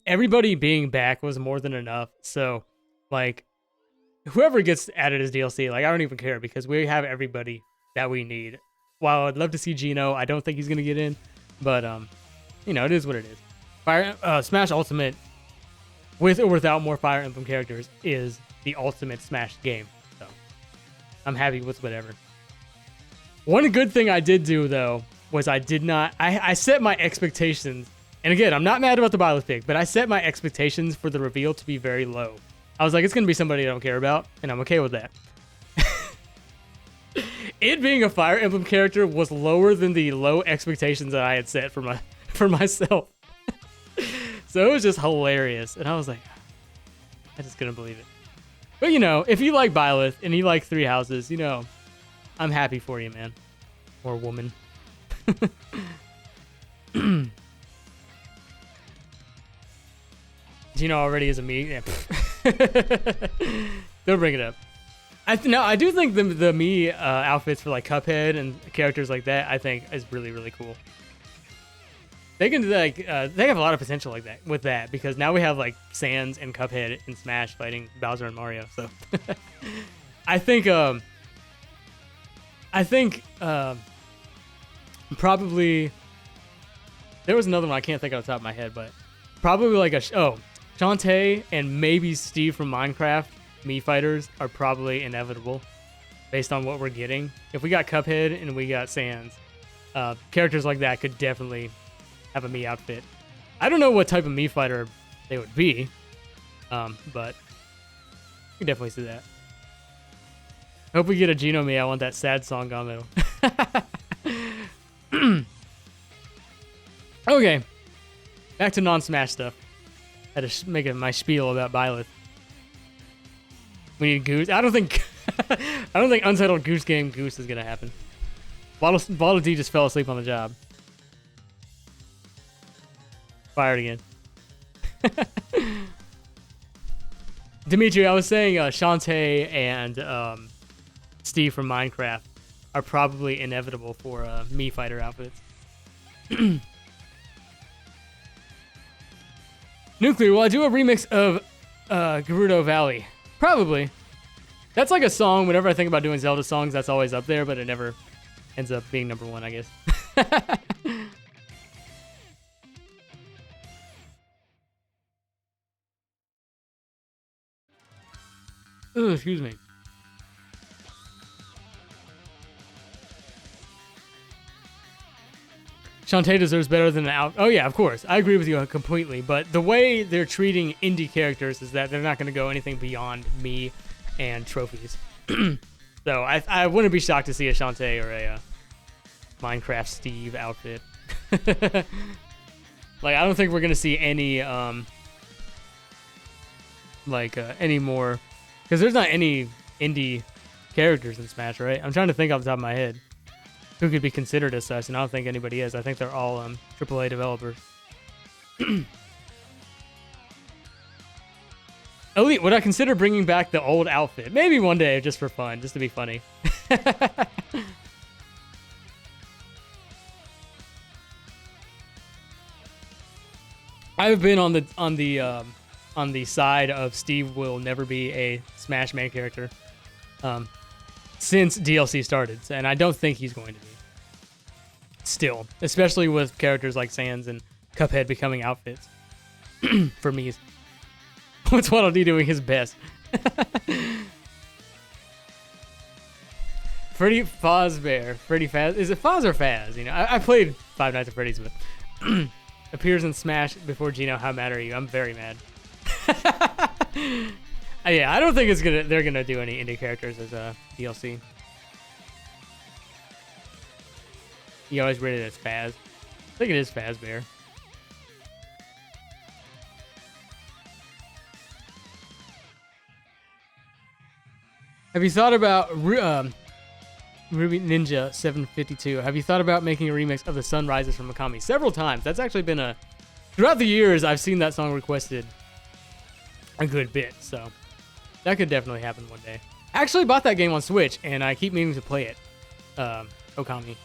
everybody being back was more than enough. So, like, whoever gets added as DLC, like, I don't even care because we have everybody that we need. While I'd love to see Gino, I don't think he's gonna get in, but you know, it is what it is. Smash Ultimate, with or without more Fire Emblem characters, is the ultimate Smash game. So I'm happy with whatever. One good thing I did do though was I set my expectations, and again, I'm not mad about the Byleth pick, but I set my expectations for the reveal to be very low. I was like, it's gonna be somebody I don't care about, and I'm okay with that. It being a Fire Emblem character was lower than the low expectations that I had set for myself. So it was just hilarious. And I was like, I just couldn't believe it. But, you know, if you like Byleth and you like Three Houses, you know, I'm happy for you, man. Or woman. Gino already is a me. Yeah. Don't bring it up. I do think the me outfits for like Cuphead and characters like that, I think is really, really cool. They can like they have a lot of potential like that with that, because now we have like Sans and Cuphead and Smash fighting Bowser and Mario. So I think probably there was another one I can't think off the top of my head, but probably like Shantae and maybe Steve from Minecraft Mii fighters are probably inevitable based on what we're getting. If we got Cuphead and we got Sans, characters like that could definitely have a Mii outfit. I don't know what type of Mii fighter they would be, but you can definitely see that. I hope we get a Geno Mii. I want that sad song GaMetal. Okay, back to non-Smash stuff. Had to make my spiel about Byleth. We need Goose. I don't think Untitled Goose Game Goose is gonna happen. Bottle D just fell asleep on the job. Fired again. Dimitri, I was saying Shantae and Steve from Minecraft are probably inevitable for Mii fighter outfits. Nuclear, will I do a remix of Gerudo Valley? Probably. That's like a song, whenever I think about doing Zelda songs, that's always up there, but it never ends up being number one, I guess. Ooh, excuse me. Shantae deserves better than the out. Oh yeah, of course. I agree with you completely. But the way they're treating indie characters is that they're not going to go anything beyond me and trophies. So I wouldn't be shocked to see a Shantae or a Minecraft Steve outfit. Like, I don't think we're going to see any any more, because there's not any indie characters in Smash, right? I'm trying to think off the top of my head who could be considered as such, and I don't think anybody is. I think they're all AAA developers. Elite, would I consider bringing back the old outfit? Maybe one day, just for fun, just to be funny. I've been on the side of Steve will never be a Smash main character since DLC started, and I don't think he's going to be. Still, especially with characters like Sans and Cuphead becoming outfits. For me, what's Waddle Dee doing his best? Freddy Fazbear. Freddy Faz. Is it Faz or Faz? You know, I played Five Nights at Freddy's, but appears in Smash before Geno. How mad are you? I'm very mad. Yeah, I don't think they're gonna do any indie characters as a DLC. You always read it as Faz. I think it is Fazbear. Have you thought about Ruby Ninja 752? Have you thought about making a remix of The Sun Rises from Mikami? Several times. That's actually been throughout the years, I've seen that song requested a good bit, so that could definitely happen one day. I actually bought that game on Switch, and I keep meaning to play it. Okami.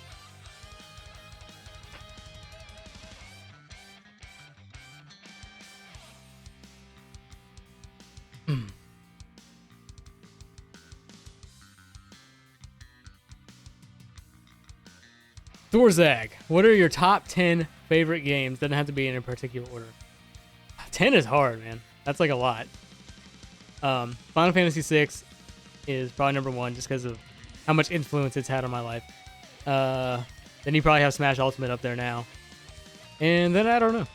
Thorzag, what are your top 10 favorite games? Doesn't have to be in a particular order. 10 is hard, man. That's like a lot. Final Fantasy VI is probably number one just because of how much influence it's had on my life. Then you probably have Smash Ultimate up there now. And then I don't know.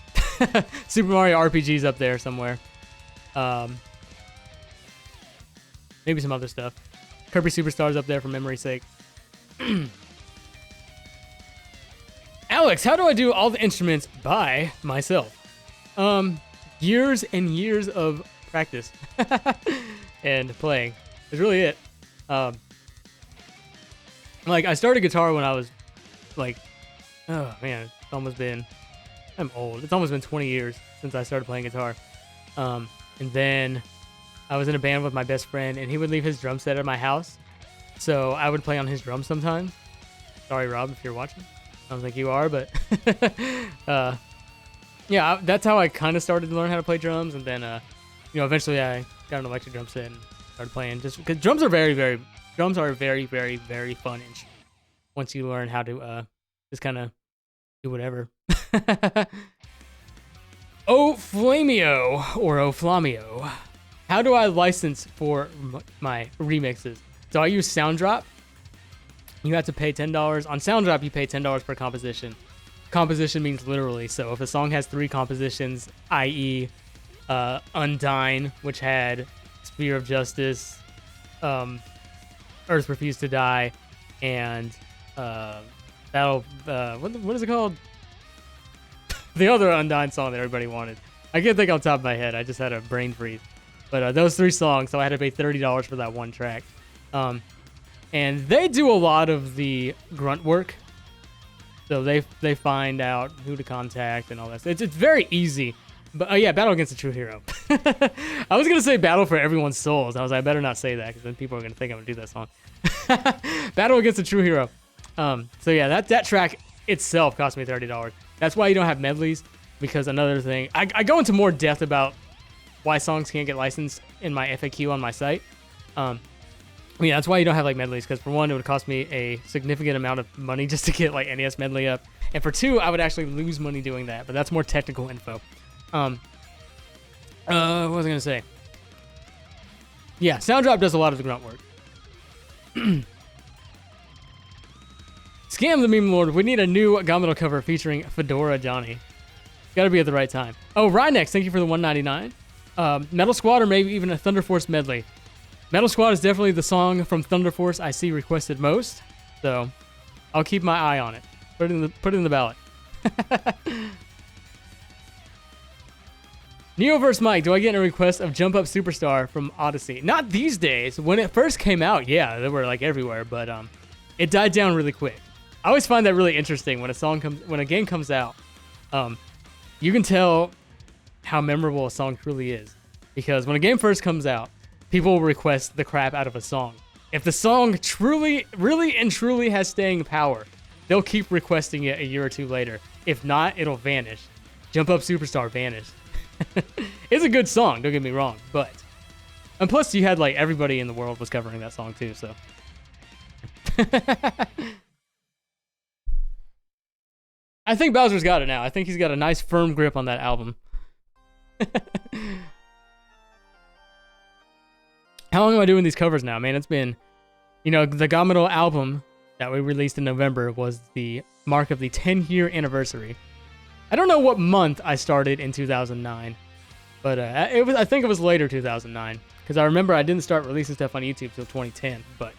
Super Mario RPG's up there somewhere. Maybe some other stuff. Kirby Superstar's up there for memory's sake. Alex, how do I do all the instruments by myself? Years and years of practice and playing is really it. Like, I started guitar when I was like, oh man, I'm old. It's almost been 20 years since I started playing guitar. And then I was in a band with my best friend, and he would leave his drum set at my house. So I would play on his drums sometimes. Sorry, Rob, if you're watching. I don't think you are, but yeah, that's how I kind of started to learn how to play drums. And then, eventually I got an electric drum set and started playing. Just because drums are very, very fun instrument once you learn how to just kind of do whatever. Oh, Flamio or Oh Flamio. How do I license for my remixes? So I use Sounddrop. You have to pay $10. On Sounddrop, you pay $10 per composition. Composition means literally. So if a song has 3 compositions, i.e. Undyne, which had Spear of Justice, Earth Refused to Die, and Battle... what is it called? The other Undyne song that everybody wanted. I can't think off the top of my head. I just had a brain freeze. But those 3 songs, so I had to pay $30 for that one track. And they do a lot of the grunt work. So they find out who to contact and all that. It's very easy. But yeah, Battle Against a True Hero. I was going to say Battle for Everyone's Souls. I was like, I better not say that because then people are going to think I'm going to do that song. Battle Against a True Hero. So yeah, that track itself cost me $30. That's why you don't have medleys, because another thing, I go into more depth about why songs can't get licensed in my FAQ on my site. Yeah, that's why you don't have like medleys, because for one, it would cost me a significant amount of money just to get like NES medley up, and for 2, I would actually lose money doing that. But that's more technical info. What was I gonna say? Yeah, Sounddrop does a lot of the grunt work. Scam the Meme Lord. We need a new GaMetal cover featuring Fedora Jonny. Gotta be at the right time. Oh, Rynex, thank you for the $1.99. Metal Squad or maybe even a Thunder Force medley. Metal Squad is definitely the song from Thunder Force I see requested most, so I'll keep my eye on it. Put it in the ballot. Neoverse Mike, do I get a request of Jump Up Superstar from Odyssey? Not these days. When it first came out, yeah, they were like everywhere, but it died down really quick. I always find that really interesting when a game comes out. You can tell how memorable a song truly is, because when a game first comes out, people will request the crap out of a song. If the song really and truly has staying power, they'll keep requesting it a year or 2 later. If not, it'll vanish. Jump Up Superstar vanished. It's a good song, don't get me wrong, but... And plus, you had, like, everybody in the world was covering that song, too, so... I think Bowser's got it now. I think he's got a nice, firm grip on that album. How long am I doing these covers now, man? It's been... the GaMetal album that we released in November was the mark of the 10-year anniversary. I don't know what month I started in 2009, but I think it was later 2009, because I remember I didn't start releasing stuff on YouTube till 2010, but...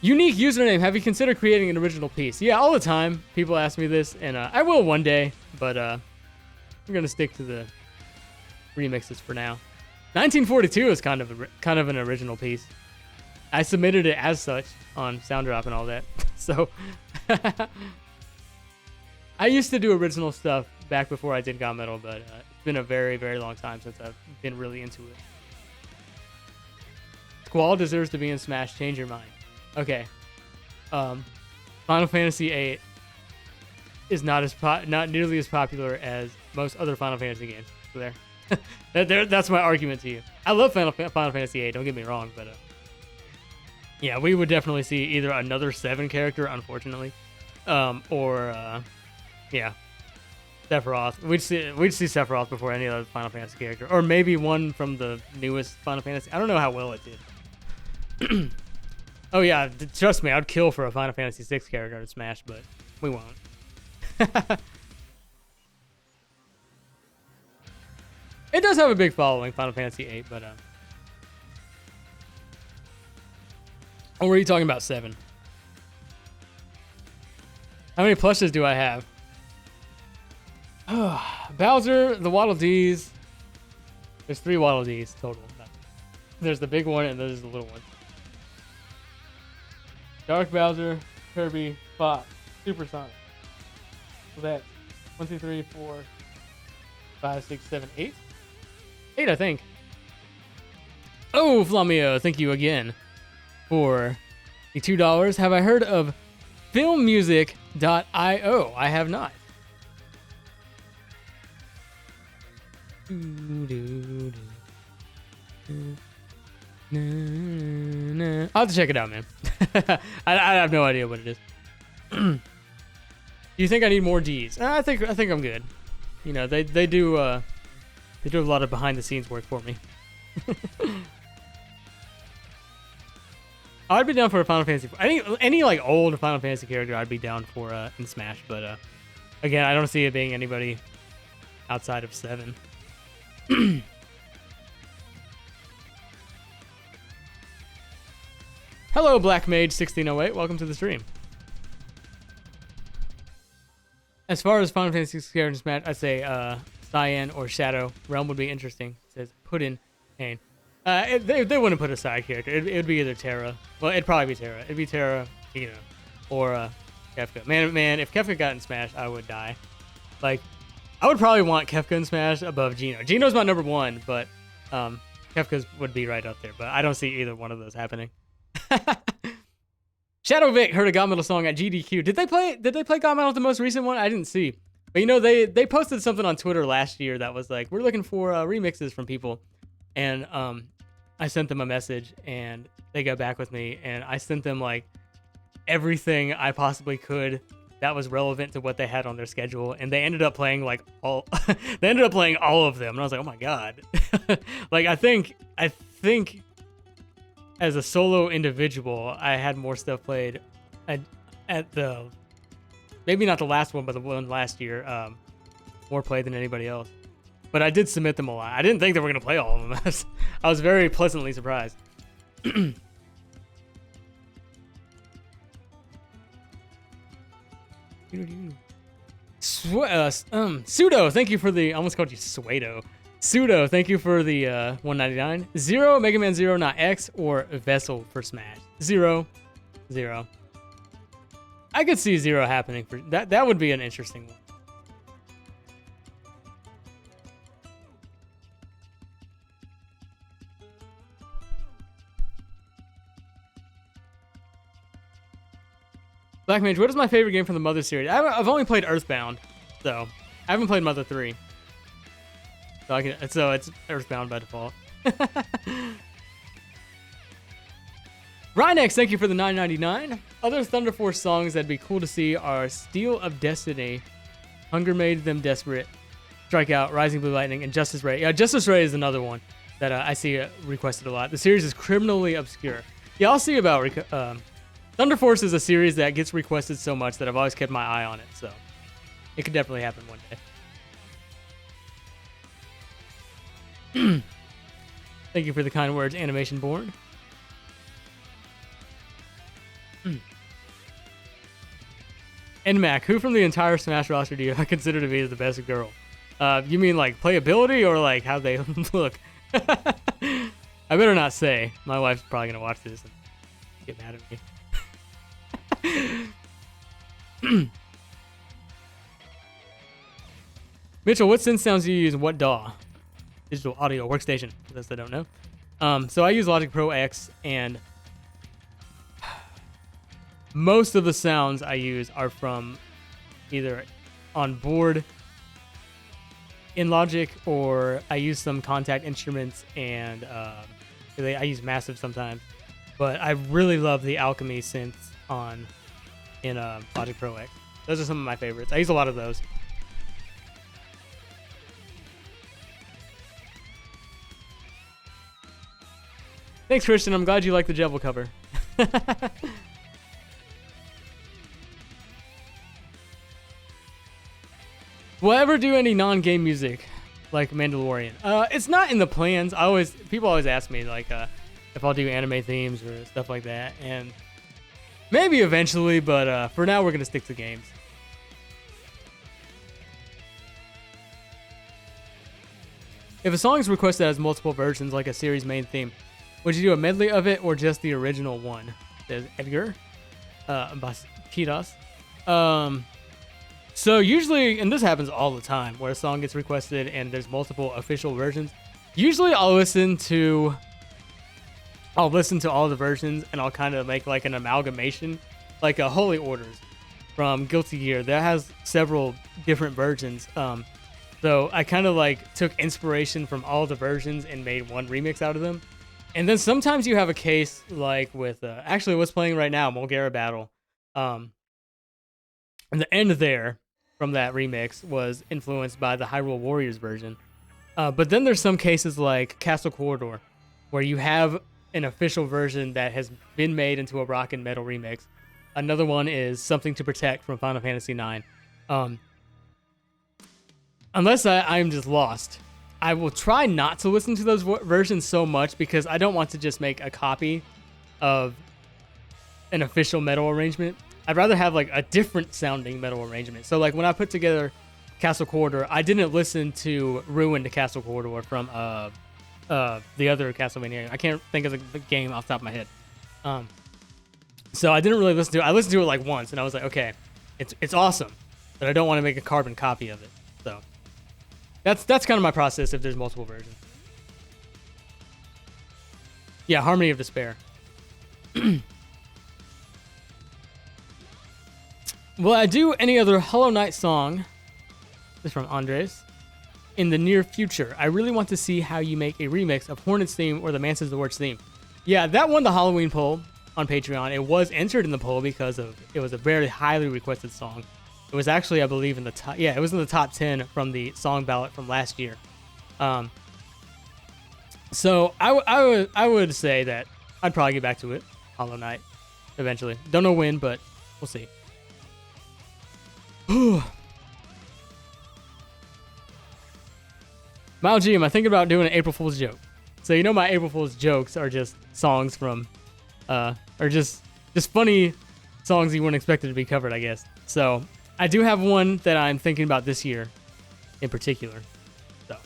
Unique username, have you considered creating an original piece? Yeah, all the time. People ask me this, and I will one day, but I'm going to stick to the remixes for now. 1942 is kind of an original piece. I submitted it as such on Sounddrop and all that. So I used to do original stuff back before I did GaMetal, but it's been a very, very long time since I've been really into it. Squall deserves to be in Smash. Change your mind. Okay. Final Fantasy VIII is not nearly as popular as most other Final Fantasy games. So that's my argument to you. I love Final Fantasy VIII. Don't get me wrong, but yeah, we would definitely see either another 7 character, unfortunately, or yeah, Sephiroth. We'd see Sephiroth before any other Final Fantasy character, or maybe one from the newest Final Fantasy. I don't know how well it did. Oh yeah, trust me, I'd kill for a Final Fantasy VI character in Smash, but we won't. It does have a big following, Final Fantasy VIII, but or were you talking about 7? How many plushes do I have? Bowser, the Waddle Dees. There's 3 Waddle Dees total. There's the big one and there's the little one. Dark Bowser, Kirby, Fox, Super Sonic. So that's 1, 2, 3, 4, 5, 6, 7, 8. 8, I think. Oh, Flamio, thank you again for the $2. Have I heard of filmmusic.io? I have not. I'll have to check it out, man. I have no idea what it is. Do you think I need more Ds? I think I'm good. You know, they do a lot of behind the scenes work for me. I'd be down for a Final Fantasy. Any like old Final Fantasy character, I'd be down for in Smash. But again, I don't see it being anybody outside of 7. Hello, Black Mage 1608. Welcome to the stream. As far as Final Fantasy characters Smash, I'd say Cyan or Shadow Realm would be interesting. It says put in pain. They wouldn't put a side character. It'd be either Terra. Well, it'd probably be Terra. It'd be Terra, you know, or Kefka. Man, if Kefka got in Smash, I would die. Like, I would probably want Kefka in Smash above Geno. Geno's my number 1, but Kefka's would be right up there. But I don't see either one of those happening. Shadow Vic heard a GaMetal song at GDQ. Did they play GaMetal the most recent one? I didn't see. But you know, they posted something on Twitter last year that was like, we're looking for remixes from people. And I sent them a message and they got back with me, and I sent them like everything I possibly could that was relevant to what they had on their schedule, and they ended up playing like all they ended up playing all of them, and I was like, oh my god. Like I think as a solo individual, I had more stuff played at the, maybe not the last one, but the one last year, more played than anybody else. But I did submit them a lot. I didn't think they were going to play all of them. I was very pleasantly surprised. Pseudo, thank you for the, I almost called you Suedo. Pseudo, thank you for the 199. Zero, Mega Man Zero, not X, or Vessel for Smash. Zero. I could see Zero happening for that. That would be an interesting one. Black Mage, what is my favorite game from the Mother series? I've only played Earthbound, so I haven't played Mother 3. So it's Earthbound by default. Rhinex, thank you for the $9.99. Other Thunder Force songs that'd be cool to see are Steel of Destiny, Hunger Made Them Desperate, Strikeout, Rising Blue Lightning, and Justice Ray. Yeah, Justice Ray is another one that I see requested a lot. The series is criminally obscure. Yeah, I'll see about Thunder Force is a series that gets requested so much that I've always kept my eye on it, so it could definitely happen one day. Thank you for the kind words, Animation Born. NMAC, who from the entire Smash roster do you consider to be the best girl? You mean like playability or like how they look? I better not say. My wife's probably going to watch this and get mad at me. Mitchell, what synth sounds do you use and what DAW? Digital audio workstation, for those that don't know. So I use Logic Pro X, and most of the sounds I use are from either on board in Logic, or I use some Contact Instruments, and I use Massive sometimes. But I really love the Alchemy synths in Logic Pro X. Those are some of my favorites. I use a lot of those. Thanks, Christian. I'm glad you like the Jebel cover. Will I ever do any non-game music like Mandalorian? It's not in the plans. People always ask me like if I'll do anime themes or stuff like that, and maybe eventually, but for now we're gonna stick to games. If a song is requested as multiple versions, like a series main theme, would you do a medley of it or just the original one? Says Edgar Baskidas. So usually, and this happens all the time, where a song gets requested and there's multiple official versions. Usually I'll listen to all the versions and I'll kind of make like an amalgamation, like a Holy Orders from Guilty Gear that has several different versions. So I kind of like took inspiration from all the versions and made one remix out of them. And then sometimes you have a case like with actually what's playing right now, Mulgara Battle. And the end there from that remix was influenced by the Hyrule Warriors version. But then there's some cases like Castle Corridor, where you have an official version that has been made into a rock and metal remix. Another one is Something to Protect from Final Fantasy IX. Unless I'm just lost, I will try not to listen to those versions so much because I don't want to just make a copy of an official metal arrangement. I'd rather have like a different sounding metal arrangement. So like when I put together Castle Corridor, I didn't listen to Ruined Castle Corridor from the other Castlevania. I can't think of the game off the top of my head. So I didn't really listen to it. I listened to it like once and I was like, okay, it's awesome, but I don't want to make a carbon copy of it. So that's kind of my process if there's multiple versions. Yeah, Harmony of Despair. Will I do any other Hollow Knight song? This is from Andres. In the near future, I really want to see how you make a remix of Hornet's theme or the Mansions of the Words theme. Yeah, that won the Halloween poll on Patreon. It was entered in the poll because it was a very highly requested song. It was actually, I believe, in the top. Yeah, it was in the top 10 from the Song Ballot from last year. So I would say that I'd probably get back to it, Hollow Knight, eventually. Don't know when, but we'll see. Mile G, am I thinking about doing an April Fool's joke? So you know my April Fool's jokes are just songs from, or just funny songs you wouldn't expect it to be covered, I guess. So I do have one that I'm thinking about this year, in particular. So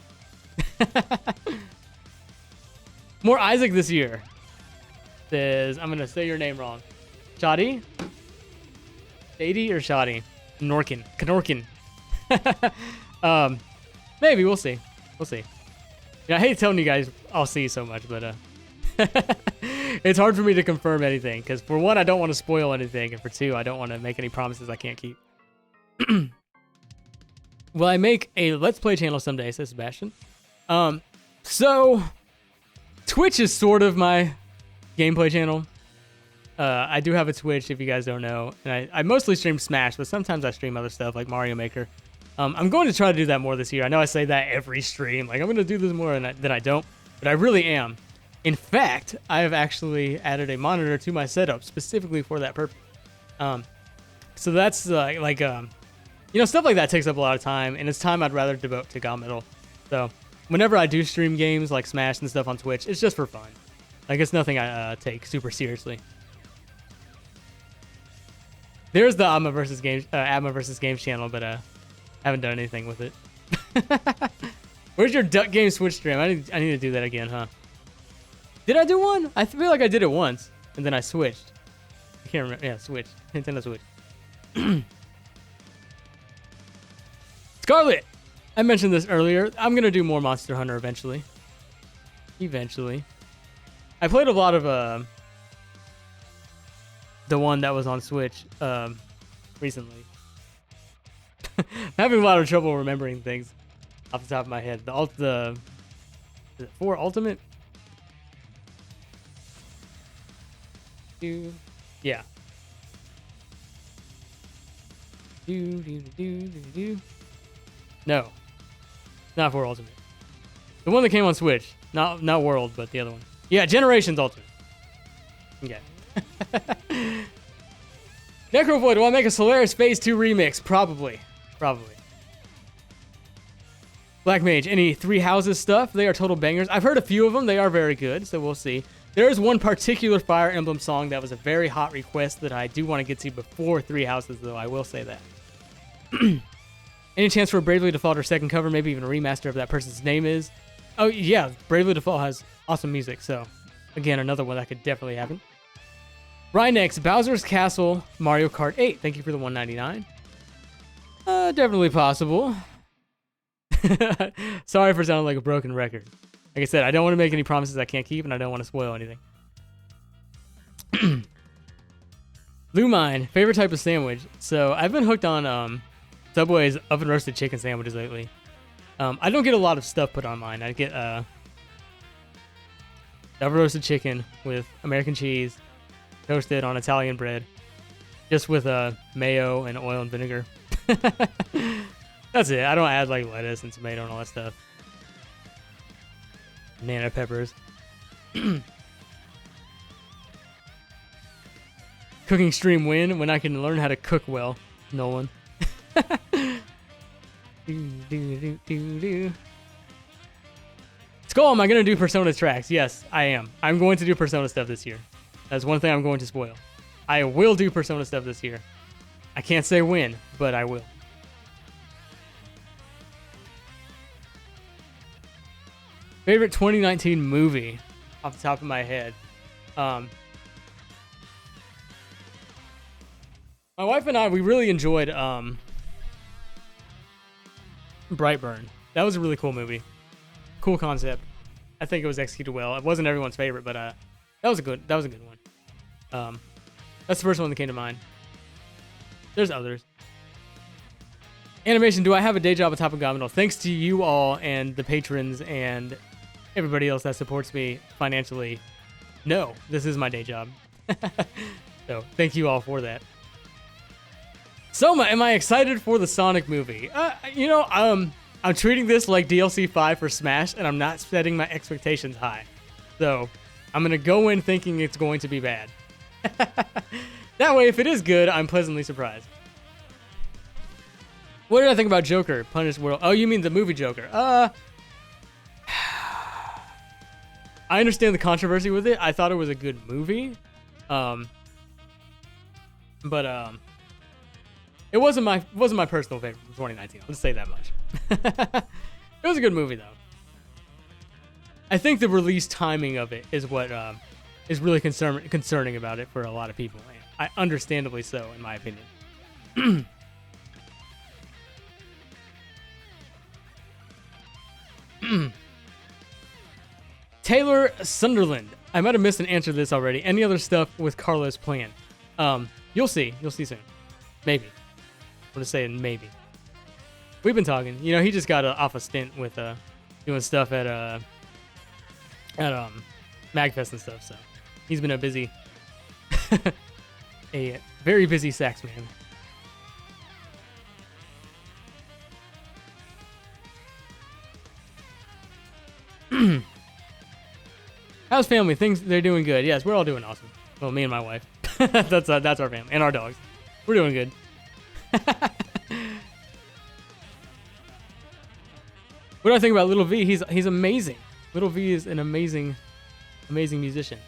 more Isaac this year. Says I'm gonna say your name wrong. Shoddy? Shady or Shoddy? Knorkin. Maybe we'll see. We'll see. Yeah, I hate telling you guys I'll see so much, but it's hard for me to confirm anything because for one, I don't want to spoil anything, and for two, I don't want to make any promises I can't keep. Will I make a Let's Play channel someday? Says Sebastian. So Twitch is sort of my gameplay channel. I do have a Twitch, if you guys don't know, and I mostly stream Smash, but sometimes I stream other stuff like Mario Maker. I'm going to try to do that more this year. I know I say that every stream, like I'm going to do this more than I don't, but I really am. In fact, I have actually added a monitor to my setup specifically for that purpose. So that's stuff like that takes up a lot of time, and it's time I'd rather devote to GaMetal. So whenever I do stream games like Smash and stuff on Twitch, it's just for fun. Like it's nothing I take super seriously. There's the Atma versus Games channel, but I haven't done anything with it. Where's your Duck Game Switch stream? I need to do that again, huh? Did I do one? I feel like I did it once, and then I switched. I can't remember. Yeah, Switch. Nintendo Switch. Scarlet! I mentioned this earlier. I'm going to do more Monster Hunter eventually. I played a lot of the one that was on Switch recently. I'm having a lot of trouble remembering things off the top of my head. Is it 4 Ultimate? Yeah. No. Not 4 Ultimate. The one that came on Switch. Not World, but the other one. Yeah, Generations Ultimate. Okay. Necrovoid, will I make a Solaris Phase 2 remix? Probably. Black Mage, any Three Houses stuff? They are total bangers. I've heard a few of them. They are very good, so we'll see. There is one particular Fire Emblem song that was a very hot request that I do want to get to before Three Houses, though. I will say that. Any chance for a Bravely Default or second cover, maybe even a remaster of that person's name is? Oh, yeah. Bravely Default has awesome music, so again, another one that could definitely happen. Rhinex, Bowser's Castle, Mario Kart 8. Thank you for the $1.99. Definitely possible. Sorry for sounding like a broken record. Like I said, I don't want to make any promises I can't keep, and I don't want to spoil anything. Lumine, favorite type of sandwich. So I've been hooked on Subway's oven roasted chicken sandwiches lately. I don't get a lot of stuff put on mine. I get oven roasted chicken with American cheese, toasted on Italian bread, just with mayo and oil and vinegar. That's it. I don't add like lettuce and tomato and all that stuff. Banana peppers. Cooking stream win when I can learn how to cook well. Nolan. Skull, am I going to do Persona tracks? Yes, I am. I'm going to do Persona stuff this year. That's one thing I'm going to spoil. I will do Persona stuff this year. I can't say when, but I will. Favorite 2019 movie off the top of my head. My wife and I, we really enjoyed Brightburn. That was a really cool movie. Cool concept. I think it was executed well. It wasn't everyone's favorite, but that was a good one. That's the first one that came to mind. There's others. Animation, do I have a day job on top of GaMetal? Thanks to you all and the patrons and everybody else that supports me financially. No, this is my day job. So thank you all for that. Soma, am I excited for the Sonic movie? I'm treating this like DLC 5 for Smash, and I'm not setting my expectations high. So I'm going to go in thinking it's going to be bad. That way, if it is good, I'm pleasantly surprised. What did I think about Joker? Punish World. Oh, you mean the movie Joker? I understand the controversy with it. I thought it was a good movie. But it wasn't my personal favorite from 2019. Let's say that much. It was a good movie though. I think the release timing of it is what is really concerning about it for a lot of people. And understandably so, in my opinion. Taylor Sunderland. I might have missed an answer to this already. Any other stuff with Carlos planned? You'll see. You'll see soon. Maybe. I'm just saying maybe. We've been talking. You know, he just got off a stint with doing stuff at Magfest and stuff. So he's been a very busy sax man. How's family? They're doing good. Yes, we're all doing awesome. Well, me and my wife. That's our family and our dogs. We're doing good. What do I think about Little V? He's amazing. Little V is an amazing musician.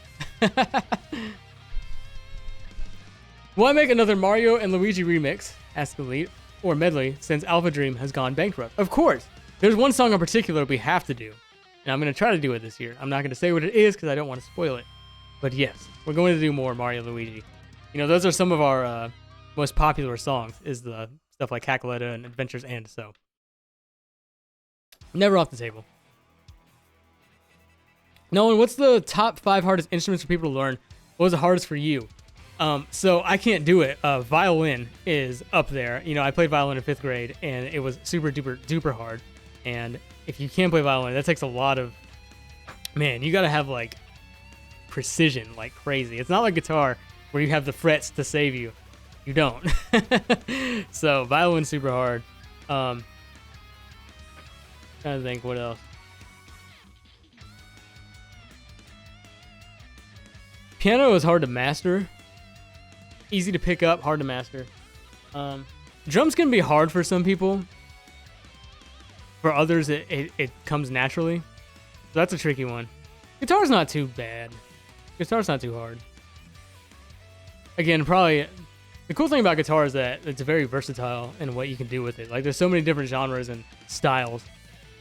Will I make another Mario and Luigi remix? Ask Elite. Or medley, since Alpha Dream has gone bankrupt. Of course. There's one song in particular we have to do. And I'm going to try to do it this year. I'm not going to say what it is because I don't want to spoil it. But yes, we're going to do more Mario Luigi. You know, those are some of our most popular songs, is the stuff like Cackletta and Adventures End, so. Never off the table. Nolan, what's the top 5 hardest instruments for people to learn? What was the hardest for you? So I can't do it. Violin is up there. You know, I played violin in 5th grade, and it was super duper hard. And if you can't play violin, that takes a lot of... Man, you gotta have, like, precision like crazy. It's not like guitar where you have the frets to save you. You don't. So violin's super hard. Trying to think what else. Piano is hard to master. Easy to pick up, hard to master. Drums can be hard for some people. For others, it comes naturally. So that's a tricky one. Guitar's not too bad. Guitar's not too hard. Again, probably the cool thing about guitar is that it's very versatile in what you can do with it. Like, there's so many different genres and styles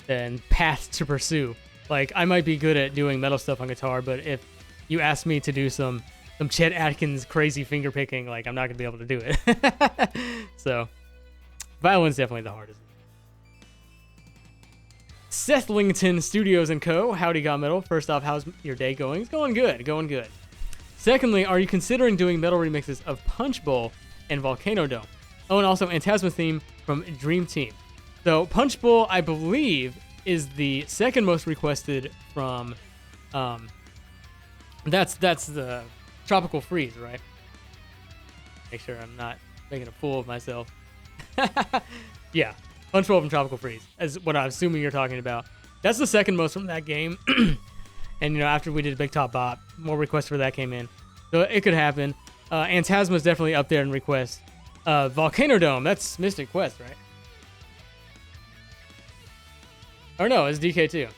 and paths to pursue. Like, I might be good at doing metal stuff on guitar, but if you ask me to do some Chet Atkins crazy finger picking, like, I'm not gonna be able to do it. So Violin's definitely the hardest. Sethlington Studios & Co. Howdy, GaMetal. First off, how's your day going? It's going good, going good. Secondly, are you considering doing metal remixes of Punch Bowl and Volcano Dome? Oh, and also Phantasma theme from Dream Team. So Punch Bowl, I believe, is the second most requested from, that's the Tropical Freeze, right? Make sure I'm not making a fool of myself. Yeah, Punch Bowl from Tropical Freeze is what I'm assuming you're talking about. That's the second most from that game. And, you know, after we did Big Top Bop, more requests for that came in. So it could happen. Phantasma's definitely up there in requests. Volcano Dome, that's Mystic Quest, right? Or no, it's DK2.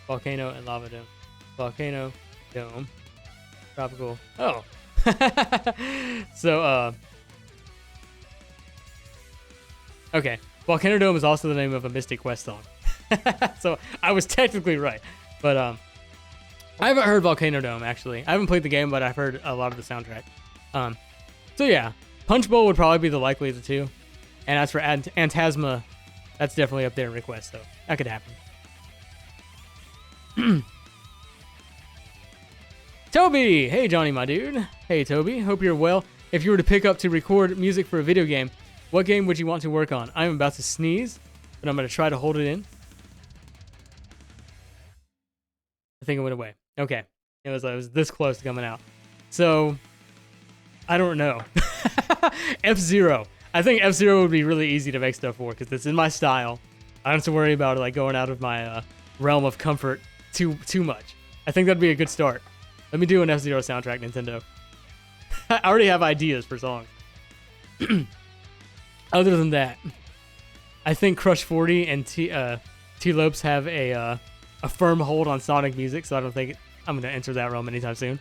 Volcano and Lava Dome. Volcano Dome. Tropical. Oh. So, okay. Volcano Dome is also the name of a Mystic Quest song. So I was technically right. But I haven't heard Volcano Dome, actually. I haven't played the game, but I've heard a lot of the soundtrack. So yeah, Punch Bowl would probably be the likely of the two. And as for Phantasma, that's definitely up there in request, so that could happen. Toby! Hey, Jonny, my dude. Hey, Toby. Hope you're well. If you were to pick up to record music for a video game, what game would you want to work on? I'm about to sneeze, but I'm going to try to hold it in. I think it went away. Okay. It was this close to coming out. So, I don't know. F-Zero. I think F-Zero would be really easy to make stuff for because it's in my style. I don't have to worry about it like going out of my realm of comfort too much. I think that'd be a good start. Let me do an F-Zero soundtrack, Nintendo. I already have ideas for songs. Other than that, I think Crush 40 and T-Lopes have a firm hold on Sonic music, so I don't think I'm going to enter that realm anytime soon.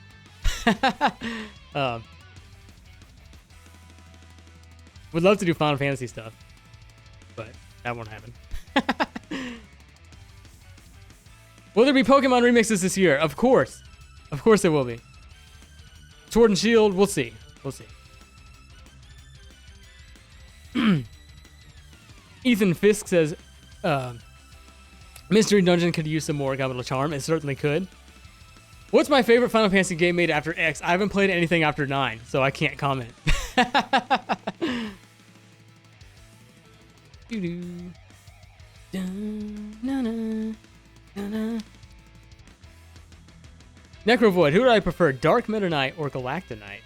Would love to do Final Fantasy stuff, but that won't happen. Will there be Pokemon remixes this year? Of course. Of course there will be. Sword and Shield, we'll see. We'll see. Ethan Fisk says, Mystery Dungeon could use some more GaMetal charm. It certainly could. What's my favorite Final Fantasy game made after X? I haven't played anything after 9, so I can't comment. Necrovoid, who do I prefer, Dark Meta Knight or Galactonite?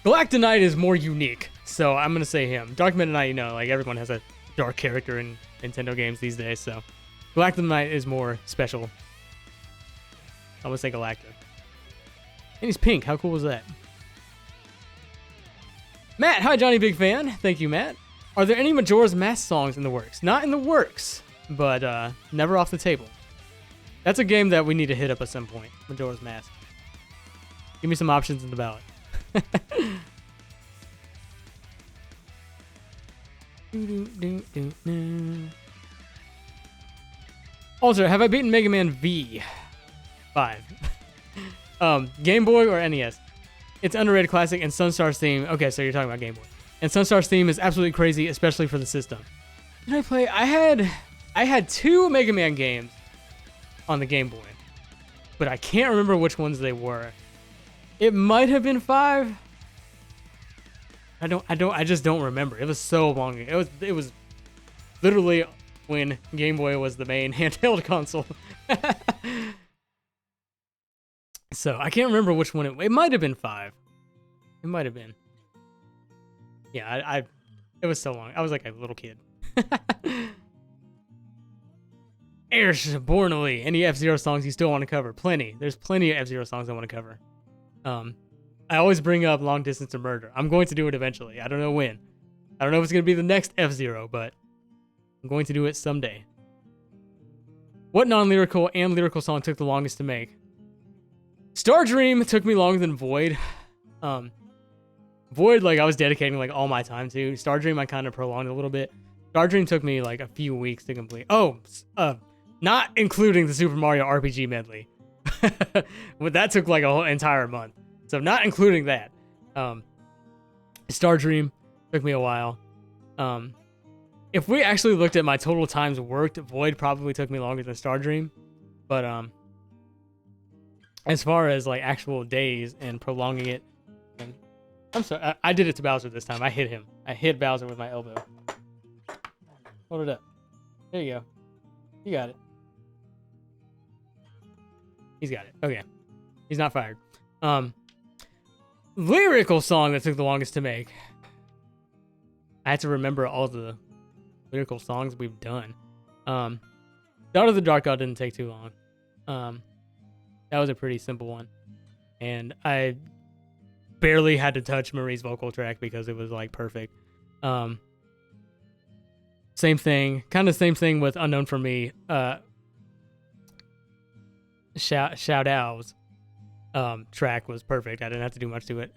Galactonite is more unique, so I'm gonna say him. Dark Meta Knight, you know, like everyone has a dark character in Nintendo games these days, so Galactonite is more special. I'm gonna say Galacta. And he's pink. How cool was that? Matt, hi Jonny, big fan. Thank you, Matt. Are there any Majora's Mask songs in the works? Not in the works, but never off the table. That's a game that we need to hit up at some point. Majora's Mask. Give me some options in the ballot. Also, have I beaten Mega Man V? 5. Game Boy or NES? It's underrated classic, and Sunstar's theme. Okay, so you're talking about Game Boy. And Sunstar's theme is absolutely crazy, especially for the system. Did I play? I had 2 Mega Man games on the Game Boy, but I can't remember which ones they were. It might have been 5. I just don't remember. It was so long ago. It was literally when Game Boy was the main handheld console. So I can't remember which one it might have been 5. It might have been. Yeah, it was so long. I was like a little kid. Ersh, Bornally, any F-Zero songs you still want to cover? Plenty. There's plenty of F-Zero songs I want to cover. I always bring up Long Distance to Murder. I'm going to do it eventually. I don't know when. I don't know if it's going to be the next F-Zero, but I'm going to do it someday. What non-lyrical and lyrical song took the longest to make? Star Dream took me longer than Void. Void, like, I was dedicating, like, all my time to. Star Dream, I kind of prolonged a little bit. Star Dream took me, like, a few weeks to complete. Oh, not including the Super Mario RPG medley. But that took, like, a whole entire month. So not including that. Star Dream took me a while. If we actually looked at my total times worked, Void probably took me longer than Star Dream. But as far as like actual days and prolonging it, and I'm sorry, I did it to Bowser this time. I hit him. I hit Bowser with my elbow. Hold it up. There you go. You got it. He's got it. Okay. He's not fired. Lyrical song that took the longest to make. I had to remember all the lyrical songs we've done. Daughter of the Dark God didn't take too long. That was a pretty simple one. And I barely had to touch Marie's vocal track because it was like perfect. Same thing. Kind of same thing with Unknown for Me. Shout Out's track was perfect. I didn't have to do much to it.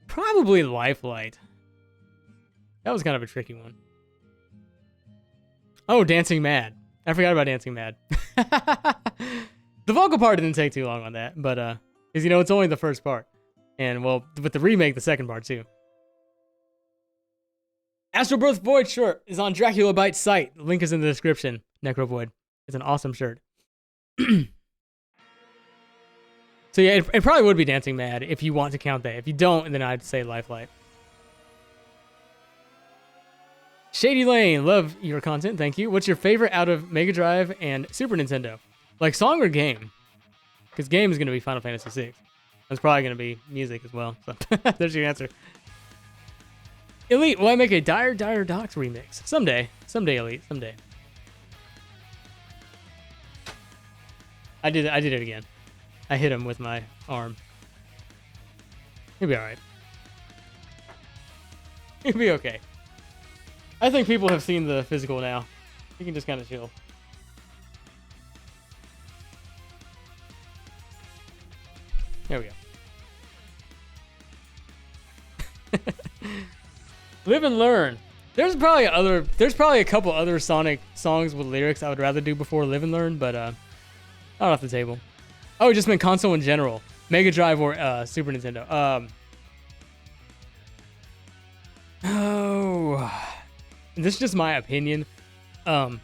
Probably Lifelight. That was kind of a tricky one. Oh, Dancing Mad. I forgot about Dancing Mad. The vocal part didn't take too long on that, but because you know it's only the first part, and well, with the remake, the second part too. Astral Birth Void shirt is on Dracula Byte's site. The link is in the description. Necro Void. It's an awesome shirt. So yeah, it probably would be Dancing Mad if you want to count that. If you don't, then I'd say Lifelight. Shady Lane, love your content, thank you. What's your favorite out of Mega Drive and Super Nintendo? Like song or game? Because game is going to be Final Fantasy VI. That's probably going to be music as well. So there's your answer. Elite, will I make a Dire Docks remix? Someday. Someday, Elite. Someday. I did it again. I hit him with my arm. He'll be alright. He'll be okay. I think people have seen the physical now. You can just kind of chill. There we go. Live and Learn. There's probably a couple other Sonic songs with lyrics I would rather do before Live and Learn, but not off the table. Oh, it just meant console in general. Mega Drive or Super Nintendo. This is just my opinion. I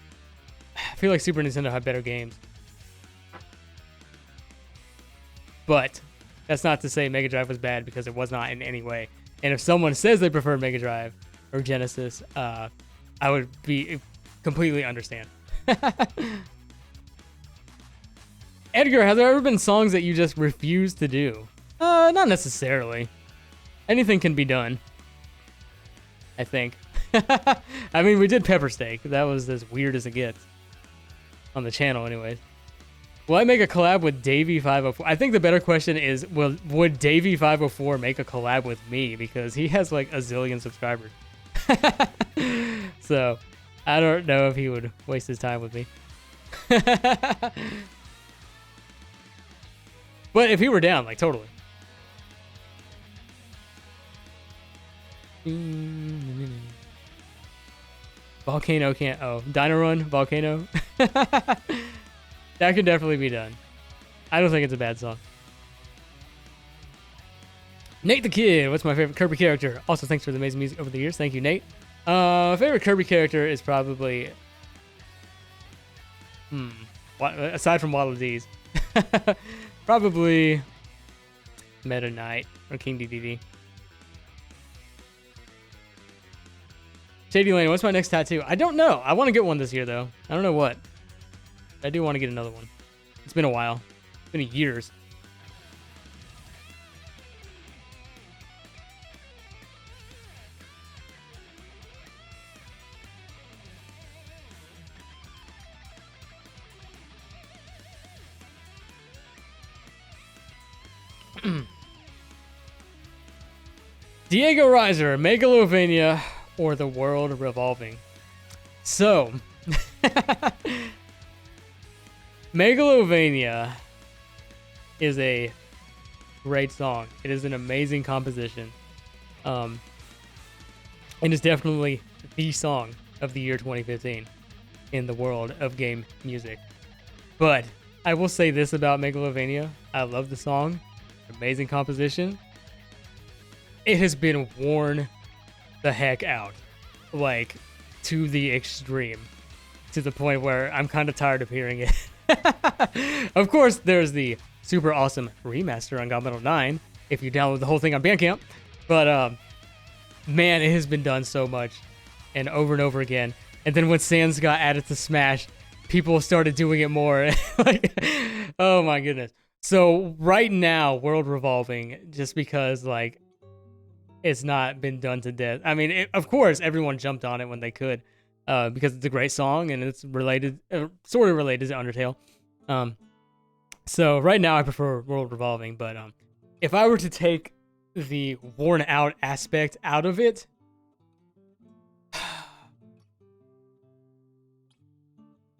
feel like Super Nintendo had better games. But that's not to say Mega Drive was bad, because it was not in any way. And if someone says they prefer Mega Drive or Genesis, I would be completely understand. Edgar, have there ever been songs that you just refuse to do? Not necessarily. Anything can be done, I think. I mean, we did Pepper Steak. That was as weird as it gets. On the channel, anyways. Will I make a collab with Davey504? I think the better question is, would Davey504 make a collab with me? Because he has like a zillion subscribers. So, I don't know if he would waste his time with me. But if he were down, like, totally. Volcano can't... Oh, Dino Run, Volcano. That could definitely be done. I don't think it's a bad song. Nate the Kid, what's my favorite Kirby character? Also, thanks for the amazing music over the years. Thank you, Nate. Favorite Kirby character is probably... aside from Waddle Dees. Probably Meta Knight or King DDD. Shady Lane, what's my next tattoo? I don't know. I want to get one this year, though. I don't know what. I do want to get another one. It's been a while. It's been years. Diego Reiser, Megalovania, or the world revolving. So, Megalovania is a great song. It is an amazing composition. And it's definitely the song of the year 2015 in the world of game music. But I will say this about Megalovania. I love the song. Amazing composition. It has been worn the heck out. Like, to the extreme. To the point where I'm kind of tired of hearing it. Of course, there's the super awesome remaster on GaMetal IX, if you download the whole thing on Bandcamp. But, man, it has been done so much. And over again. And then when Sans got added to Smash, people started doing it more. Like, oh my goodness. So right now, World Revolving, just because, like, it's not been done to death. I mean, of course, everyone jumped on it when they could, because it's a great song and it's related, sort of related to Undertale. So right now I prefer World Revolving, but if I were to take the worn out aspect out of it,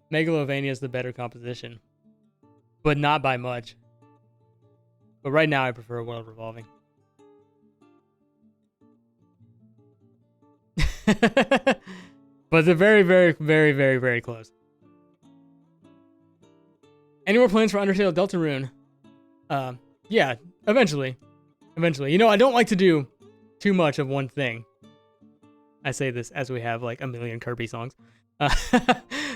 Megalovania is the better composition, but not by much. But right now I prefer World Revolving. But they're very close. Any more plans for Undertale Deltarune? Yeah, eventually. You know, I don't like to do too much of one thing. I say this as we have like a million Kirby songs.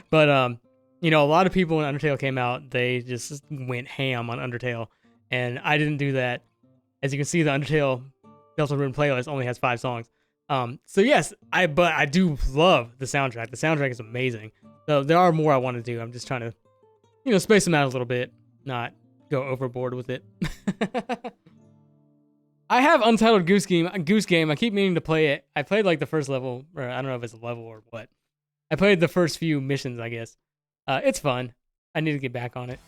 But you know, a lot of people when Undertale came out, they just went ham on Undertale, and I didn't do that. As you can see, the Undertale Deltarune playlist only has 5 songs. So yes, but I do love the soundtrack. The soundtrack is amazing. So there are more I want to do. I'm just trying to, you know, space them out a little bit, not go overboard with it. I have Untitled Goose Game. I keep meaning to play it. I played like the first level, or I don't know if it's a level or what. I played the first few missions, I guess. It's fun. I need to get back on it.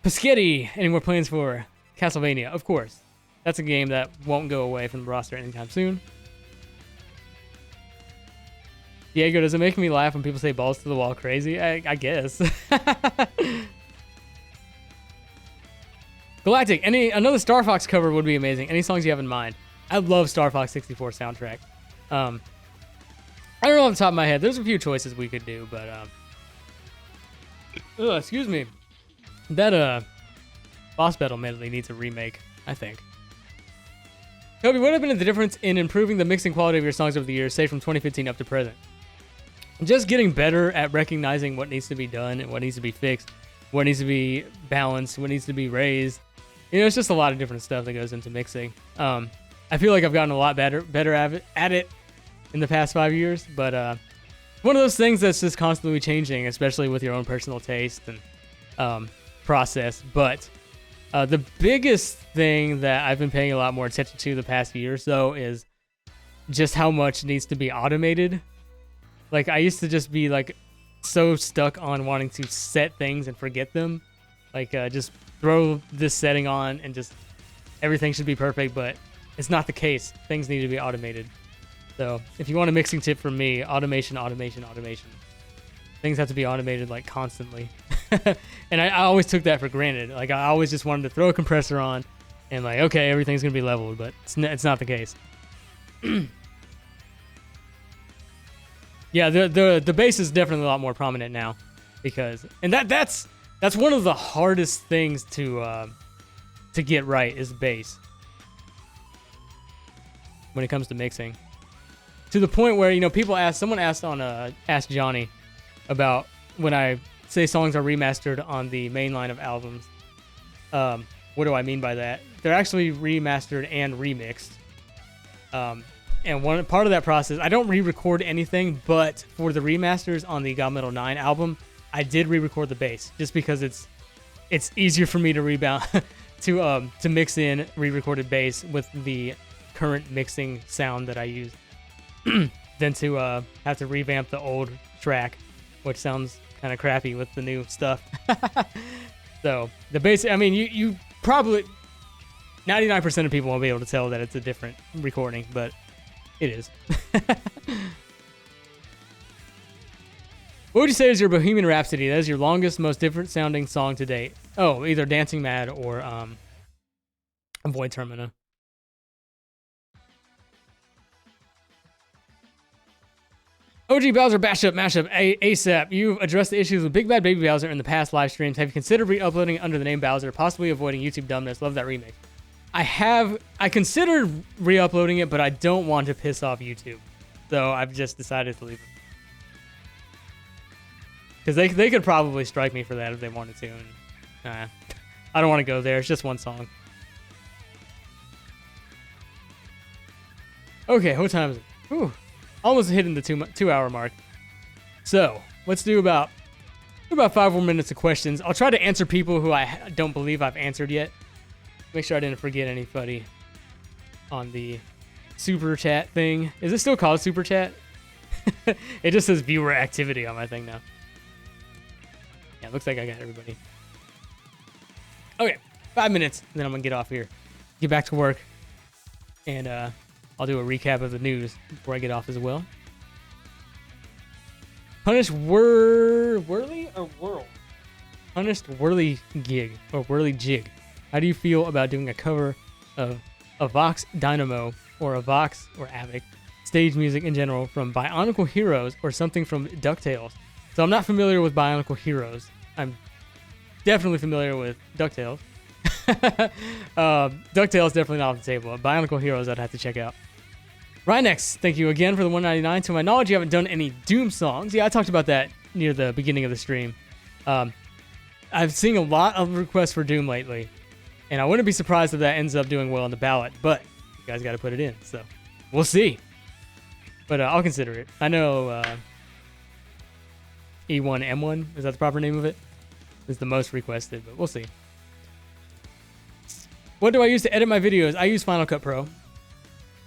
Paschetti. Any more plans for Castlevania? Of course. That's a game that won't go away from the roster anytime soon. Diego, does it make me laugh when people say balls to the wall crazy? I guess. Galactic, another Star Fox cover would be amazing. Any songs you have in mind? I love Star Fox 64 soundtrack. I don't know off the top of my head. There's a few choices we could do, but excuse me. That boss battle medley needs a remake, I think. Toby, what have been the difference in improving the mixing quality of your songs over the years, say from 2015 up to present? Just getting better at recognizing what needs to be done and what needs to be fixed, what needs to be balanced, what needs to be raised. You know, it's just a lot of different stuff that goes into mixing. I feel like I've gotten a lot better at it in the past 5 years, but one of those things that's just constantly changing, especially with your own personal taste and process. But the biggest thing that I've been paying a lot more attention to the past year or so is just how much needs to be automated. Like, I used to just be like so stuck on wanting to set things and forget them. Like, just throw this setting on and just everything should be perfect, but it's not the case. Things need to be automated. So if you want a mixing tip from me, automation. Things have to be automated like constantly. And I always took that for granted. Like, I always just wanted to throw a compressor on and like, okay, everything's going to be leveled, but it's not the case. Yeah, the bass is definitely a lot more prominent now because, and that's one of the hardest things to get right is bass when it comes to mixing. To the point where, you know, someone asked on Ask Jonny about when I say songs are remastered on the main line of albums. What do I mean by that? They're actually remastered and remixed. And one part of that process, I don't re-record anything, but for the remasters on the GaMetal IX album, I did re-record the bass just because it's easier for me to to mix in re-recorded bass with the current mixing sound that I use than to have to revamp the old track, which sounds kind of crappy with the new stuff. So the bass, I mean, you probably 99% of people won't be able to tell that it's a different recording, but it is. What would you say is your Bohemian Rhapsody? That is your longest, most different sounding song to date. Oh, either Dancing Mad or Void Termina. OG Bowser mashup ASAP. You've addressed the issues with Big Bad Baby Bowser in the past live streams. Have you considered re-uploading under the name Bowser, possibly avoiding YouTube dumbness? Love that remake. I considered re-uploading it, but I don't want to piss off YouTube. So I've just decided to leave it. Because they could probably strike me for that if they wanted to. And, I don't want to go there. It's just one song. Okay, what time is it? Whew. Almost hitting the 2-hour mark. So let's do about 5 more minutes of questions. I'll try to answer people who I don't believe I've answered yet. Make sure I didn't forget anybody on the super chat thing. Is it still called super chat? It just says viewer activity on my thing now. Yeah, looks like I got everybody. Okay, 5 minutes, and then I'm gonna get off here, get back to work, and I'll do a recap of the news before I get off as well. Punished Whirly or Whirl? Punished Whirly Gig or Whirly Jig. How do you feel about doing a cover of a Vox Dynamo or a Vox or Avic stage music in general from Bionicle Heroes or something from DuckTales? So I'm not familiar with Bionicle Heroes. I'm definitely familiar with DuckTales. DuckTales definitely not off the table. Bionicle Heroes I'd have to check out. Rhinex, thank you again for the 199. To my knowledge, you haven't done any Doom songs. Yeah, I talked about that near the beginning of the stream. I've seen a lot of requests for Doom lately, and I wouldn't be surprised if that ends up doing well on the ballot, but you guys got to put it in, so we'll see. But I'll consider it. I know E1M1, is that the proper name of it? Is the most requested, but we'll see. What do I use to edit my videos? I use Final Cut Pro.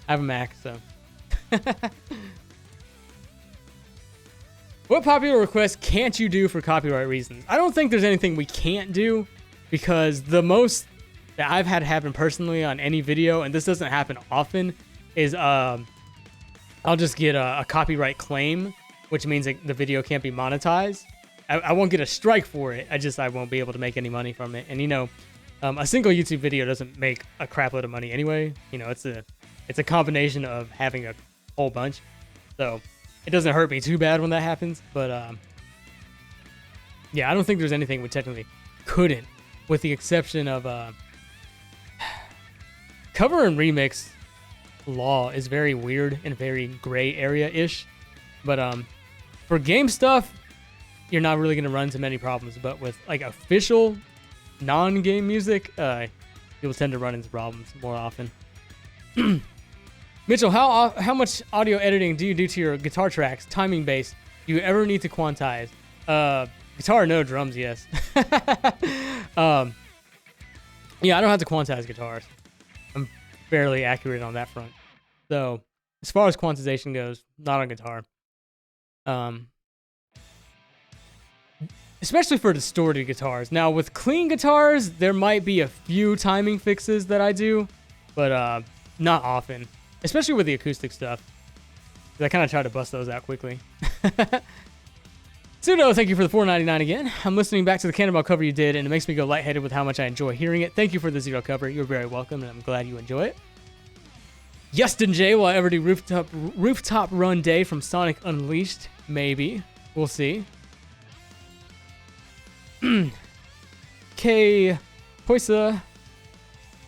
I have a Mac, so. What popular request can't you do for copyright reasons? I don't think there's anything we can't do, because the most that I've had happen personally on any video, and this doesn't happen often, is I'll just get a copyright claim, which means that the video can't be monetized. I won't get a strike for it. I won't be able to make any money from it. And you know, a single YouTube video doesn't make a crap load of money anyway. You know, it's a combination of having a whole bunch. So it doesn't hurt me too bad when that happens. But yeah, I don't think there's anything we technically couldn't, with the exception of cover and remix law is very weird and very gray area-ish. But for game stuff, you're not really going to run into many problems. But with like official non-game music, you'll tend to run into problems more often. Mitchell, how much audio editing do you do to your guitar tracks, timing based? Do you ever need to quantize? Guitar, no. Drums, yes. Yeah, I don't have to quantize guitars. I'm fairly accurate on that front. So as far as quantization goes, not on guitar. Especially for distorted guitars. Now, with clean guitars, there might be a few timing fixes that I do, but not often. Especially with the acoustic stuff. I kind of try to bust those out quickly. Pseudo, thank you for the $4.99 again. I'm listening back to the Cannonball cover you did, and it makes me go lightheaded with how much I enjoy hearing it. Thank you for the Zero cover. You're very welcome, and I'm glad you enjoy it. Yeston J, will I ever do rooftop run day from Sonic Unleashed? Maybe. We'll see. K. Poisa.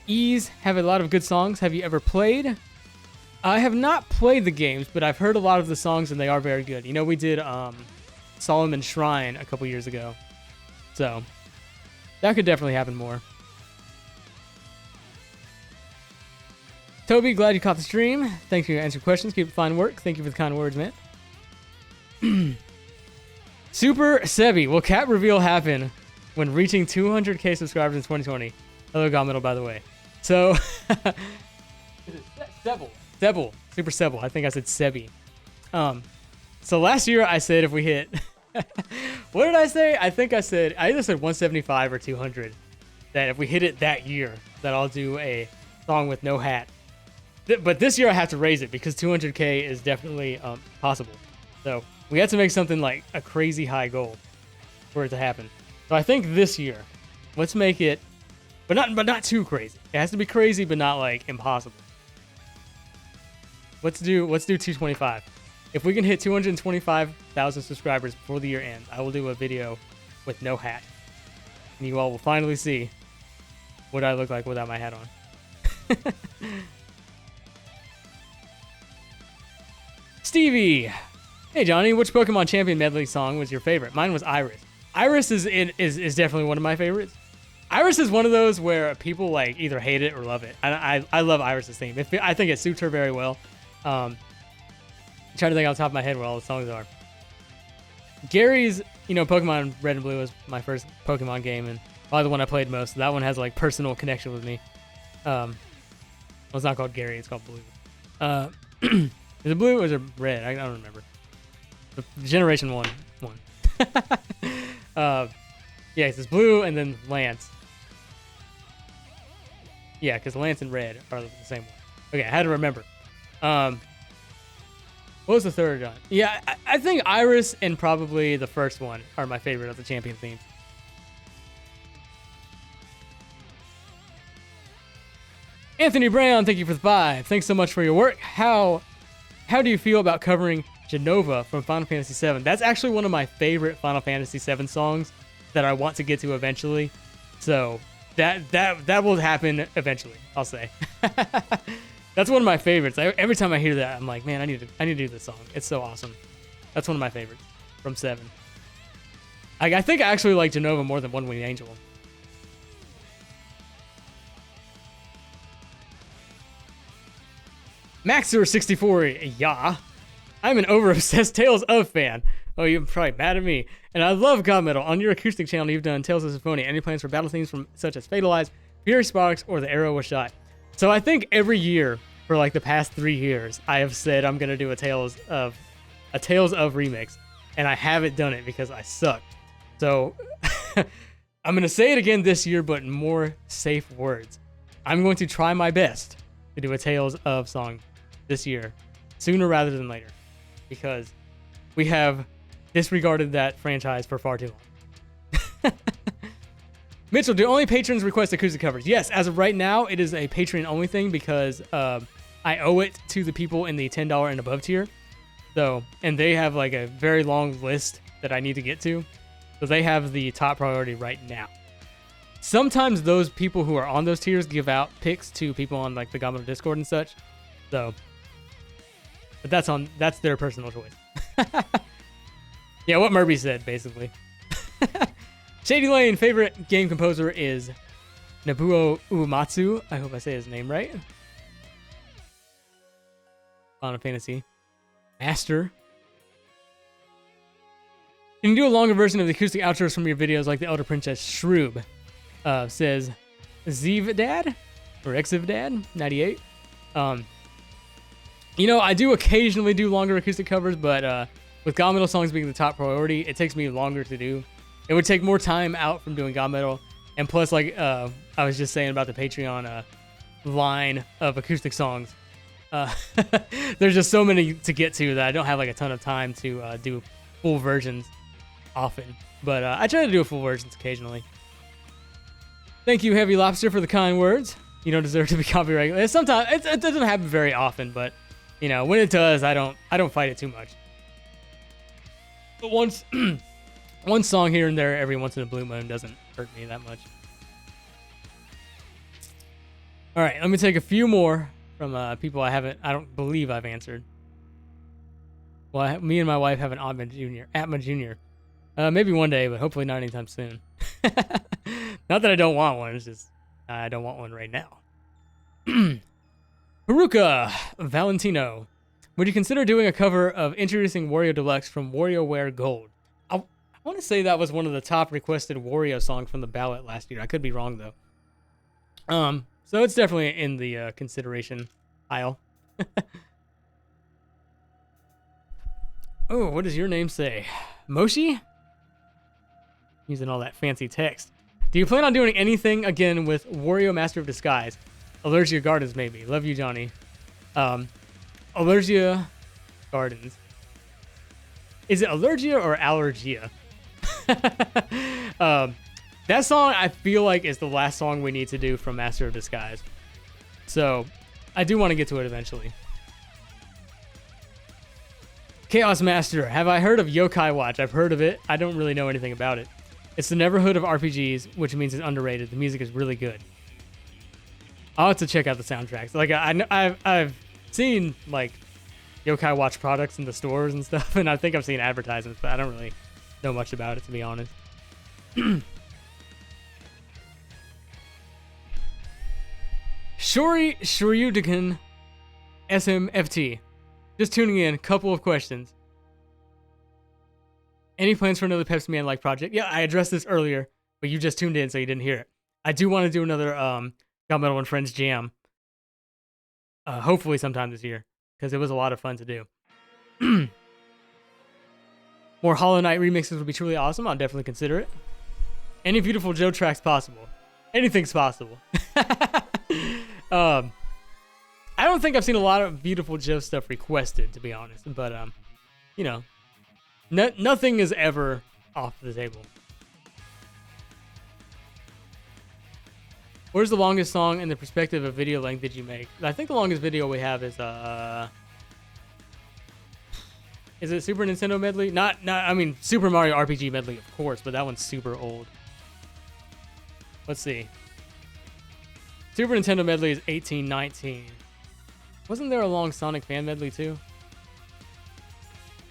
Ease have a lot of good songs. Have you ever played? I have not played the games, but I've heard a lot of the songs, and they are very good. You know, we did Solomon's Shrine a couple years ago. So, that could definitely happen more. Toby, glad you caught the stream. Thanks for your answered questions. Keep up the fine work. Thank you for the kind words, man. Super Sebi, will cat reveal happen when reaching 200k subscribers in 2020? Hello, GaMetal, by the way. So, Sebel. Super Sebel. I think I said Sebi. So last year I said if we hit, what did I say? I think I either said 175 or 200. That if we hit it that year, that I'll do a song with no hat. But this year I have to raise it because 200k is definitely possible. So we have to make something like a crazy high goal for it to happen. So I think this year, let's make it, but not too crazy. It has to be crazy, but not like impossible. Let's do 225. If we can hit 225,000 subscribers before the year ends, I will do a video with no hat. And you all will finally see what I look like without my hat on. Stevie! Hey Johnny, which Pokemon Champion medley song was your favorite? Mine was Iris. Iris is definitely one of my favorites. Iris is one of those where people like either hate it or love it. I love Iris's theme. I think it suits her very well. I'm trying to think off the top of my head what all the songs are. Gary's, Pokemon Red and Blue was my first Pokemon game, and probably the one I played most. So that one has like personal connection with me. Well, it's not called Gary, it's called Blue. Is it blue or is it red? I don't remember. The Generation 1 one. Yeah, it's blue and then Lance. Yeah, because Lance and Red are the same one. Okay, I had to remember. What was the third one? Yeah, I think Iris and probably the first one are my favorite of the champion themes. Anthony Brown, thank you for the 5. Thanks so much for your work. How do you feel about covering Genova from Final Fantasy VII? That's actually one of my favorite Final Fantasy VII songs that I want to get to eventually. So that will happen eventually, I'll say. That's one of my favorites. Every time I hear that, I'm like, man, I need to do this song. It's so awesome. That's one of my favorites from 7. I think I actually like Genova more than One Winged Angel. Maxer64, yeah. I'm an over-obsessed Tales of fan. Oh, you're probably mad at me. And I love GaMetal. On your acoustic channel, you've done Tales of Symphonia. Any plans for battle themes from such as Fatalized, Fury Sparks, or The Arrow Was Shot? So I think every year for like the past 3 years, I have said I'm gonna do a Tales of remix, and I haven't done it because I suck. So I'm gonna say it again this year, but in more safe words. I'm going to try my best to do a Tales of song this year, sooner rather than later, because we have disregarded that franchise for far too long. Mitchell, do only patrons request acoustic covers? Yes, as of right now, it is a Patreon only thing because I owe it to the people in the $10 and above tier. So, and they have like a very long list that I need to get to. So they have the top priority right now. Sometimes those people who are on those tiers give out picks to people on like the GaMetal Discord and such. So, but that's their personal choice. Yeah, what Murby said, basically. Shady Lane, favorite game composer is Nobuo Uematsu. I hope I say his name right. Final Fantasy Master. Can you do a longer version of the acoustic outros from your videos like the Elder Princess Shroob? Says Zivdad or Xivdad 98. I do occasionally do longer acoustic covers, but with GaMetal songs being the top priority, it takes me longer to do. It would take more time out from doing GaMetal, and plus, like I was just saying about the Patreon line of acoustic songs, there's just so many to get to that I don't have like a ton of time to do full versions often. But I try to do full versions occasionally. Thank you, Heavy Lobster, for the kind words. You don't deserve to be copyrighted. Sometimes it doesn't happen very often, but when it does, I don't fight it too much. But once one song here and there every once in a blue moon doesn't hurt me that much. All right, let me take a few more from people I don't believe I've answered. Well, me and my wife have an Atma Jr. Maybe one day, but hopefully not anytime soon. Not that I don't want one, it's just I don't want one right now. Haruka Valentino. Would you consider doing a cover of Introducing Wario Deluxe from WarioWare Gold? I want to say that was one of the top requested Wario songs from the ballot last year. I could be wrong, though. So it's definitely in the consideration aisle. Oh, what does your name say? Moshi? Using all that fancy text. Do you plan on doing anything again with Wario Master of Disguise? Allergia Gardens, maybe. Love you, Johnny. Allergia Gardens. Is it Allergia or Allergia? That song, I feel like, is the last song we need to do from Master of Disguise. So, I do want to get to it eventually. Chaos Master. Have I heard of Yokai Watch? I've heard of it. I don't really know anything about it. It's the Neverhood of RPGs, which means it's underrated. The music is really good. I'll have to check out the soundtracks. Like I've seen like Yokai Watch products in the stores and stuff, and I think I've seen advertisements, but I don't really know much about it, to be honest. Shori Shoryudikan SMFT. Just tuning in, couple of questions. Any plans for another Pepsi Man-like project? Yeah, I addressed this earlier, but you just tuned in, so you didn't hear it. I do want to do another GaMetal and Friends jam. Hopefully sometime this year, because it was a lot of fun to do. More Hollow Knight remixes would be truly awesome. I'll definitely consider it. Any Beautiful Joe tracks possible. Anything's possible. I don't think I've seen a lot of Beautiful Joe stuff requested, to be honest. But, you know, nothing is ever off the table. Where's the longest song in the perspective of video length did you make? I think the longest video we have is it Super Nintendo medley? I mean, Super Mario RPG medley, of course, but that one's super old. Let's see. Super Nintendo medley is 1819. Wasn't there a long Sonic fan medley too?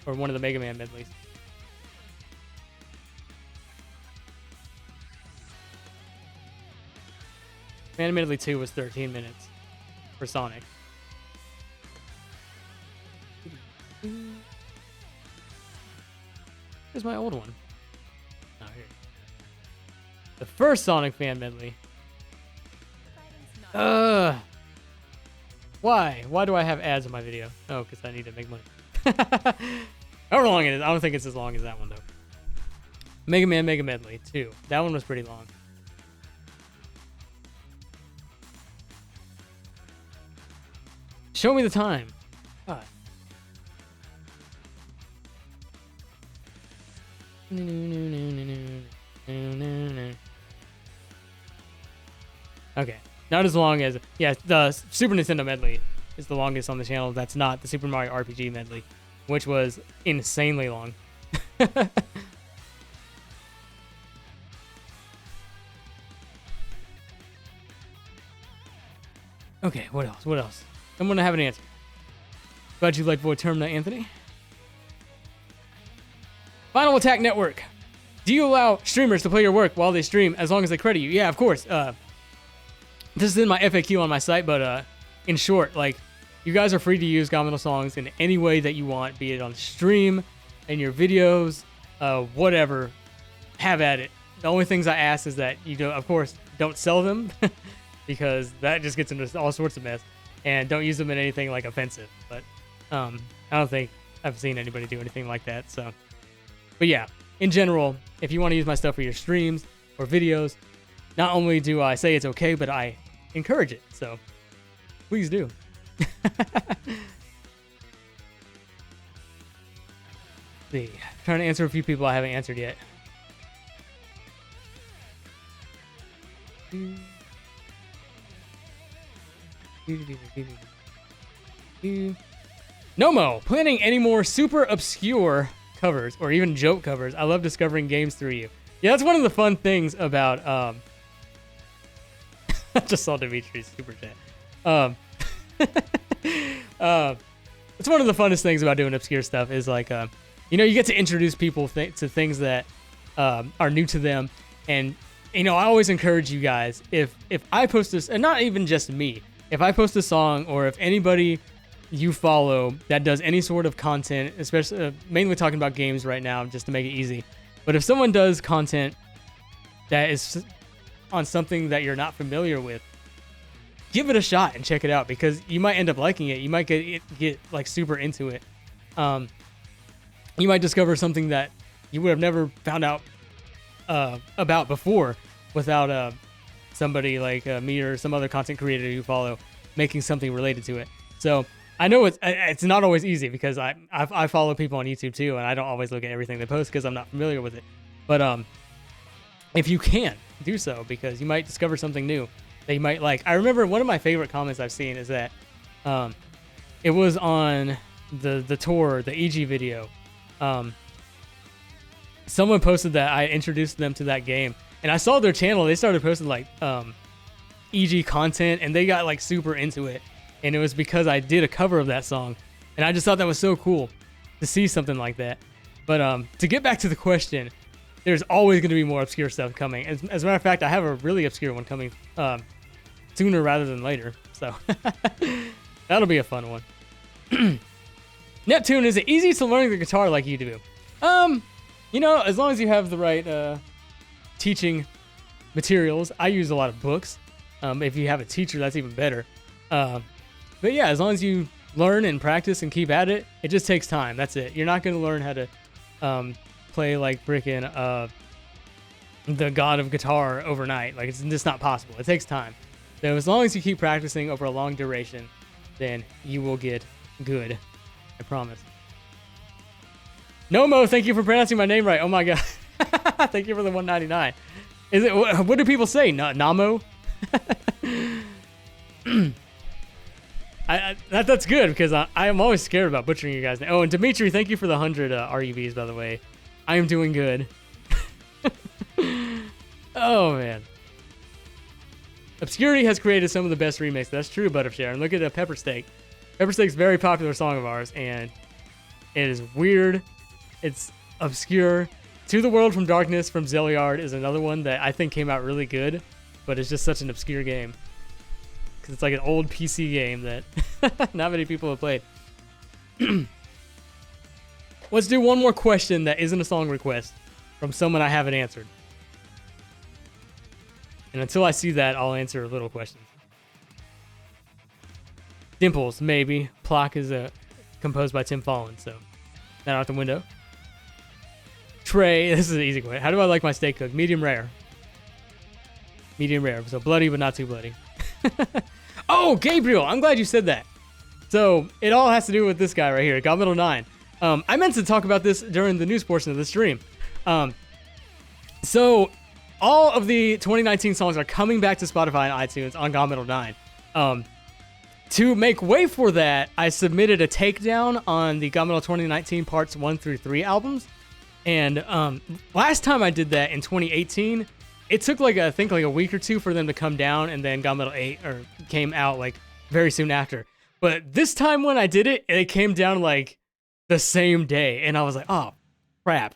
Or one of the Mega Man medleys? Fan medley 2 was 13 minutes for Sonic. Here's my old one. Oh, here. The first Sonic fan medley. Why? Why do I have ads in my video? Oh, because I need to make money. However long it is. I don't think it's as long as that one, though. Mega Man Mega Medley 2. That one was pretty long. Show me the time. God. Okay. Not as long as... Yeah, the Super Nintendo medley is the longest on the channel. That's not the Super Mario RPG medley, which was insanely long. Okay, what else? What else? I'm going to have an answer. Glad you like Void Termina, Anthony. Final Attack Network. Do you allow streamers to play your work while they stream as long as they credit you? Yeah, of course. This is in my FAQ on my site, but in short, like, you guys are free to use GaMetal songs in any way that you want, be it on stream, in your videos, whatever. Have at it. The only things I ask is that you, of course, don't sell them because that just gets into all sorts of mess, and don't use them in anything like offensive. But I don't think I've seen anybody do anything like that. So, but yeah, in general, if you want to use my stuff for your streams or videos, not only do I say it's okay, but I encourage it. So please do. See, trying to answer a few people I haven't answered yet. Nomo, planning any more super obscure covers or even joke covers? I love discovering games through you. Yeah, that's one of the fun things about I just saw Dimitri's super chat. It's one of the funnest things about doing obscure stuff is like you know, you get to introduce people to things that are new to them. And you know, I always encourage you guys, if I post this, and not even just me, if I post a song or if anybody you follow that does any sort of content, especially mainly talking about games right now just to make it easy, but if someone does content that is on something that you're not familiar with, give it a shot and check it out, because you might end up liking it. You might get like super into it. You might discover something that you would have never found out about before without somebody like me or some other content creator you follow making something related to it. So I know it's not always easy, because I follow people on YouTube too, and I don't always look at everything they post because I'm not familiar with it. But if you can, do so, because you might discover something new that you might like. I remember one of my favorite comments I've seen is that it was on the tour, the EG video. Someone posted that I introduced them to that game, and I saw their channel. They started posting like EG content, and they got like super into it. And it was because I did a cover of that song, and I just thought that was so cool to see something like that. But to get back to the question, there's always going to be more obscure stuff coming. As a matter of fact, I have a really obscure one coming sooner rather than later. So that'll be a fun one. Neptune, is it easy to learn the guitar like you do? You know, as long as you have the right teaching materials. I use a lot of books. If you have a teacher, that's even better. But yeah, as long as you learn and practice and keep at it, it just takes time. That's it. You're not going to learn how to play like freaking the god of guitar overnight. Like, it's just not possible. It takes time. So as long as you keep practicing over a long duration, then you will get good. I promise. Nomo, thank you for pronouncing my name right. Oh my god. Thank you for the 199. Is it? What do people say? Namo? That's good, because I am always scared about butchering you guys. Oh, and Dimitri, thank you for the 100 RUVs, by the way. I am doing good. Oh, man. Obscurity has created some of the best remixes. That's true, Buttershare. And look at Pepper Steak. Pepper Steak's a very popular song of ours, and it is weird. It's obscure. To the World from Darkness from Zeliard is another one that I think came out really good, but it's just such an obscure game. Because it's like an old PC game that not many people have played. Let's do one more question that isn't a song request from someone I haven't answered. And until I see that, I'll answer little questions. Dimples, maybe. Plock is composed by Tim Fallon, so that out the window. Trey, this is an easy question. How do I like my steak cooked? Medium rare. Medium rare, so bloody but not too bloody. Oh, Gabriel, I'm glad you said that. So it all has to do with this guy right here, GaMetal IX. I meant to talk about this during the news portion of the stream. So all of the 2019 songs are coming back to Spotify and iTunes on GaMetal IX. To make way for that, I submitted a takedown on the GaMetal 2019 parts 1 through 3 albums. And last time I did that in 2018, it took I think a week or two for them to come down, and then GaMetal 8 came out like very soon after. But this time when I did it, it came down like the same day, and I was like, oh crap.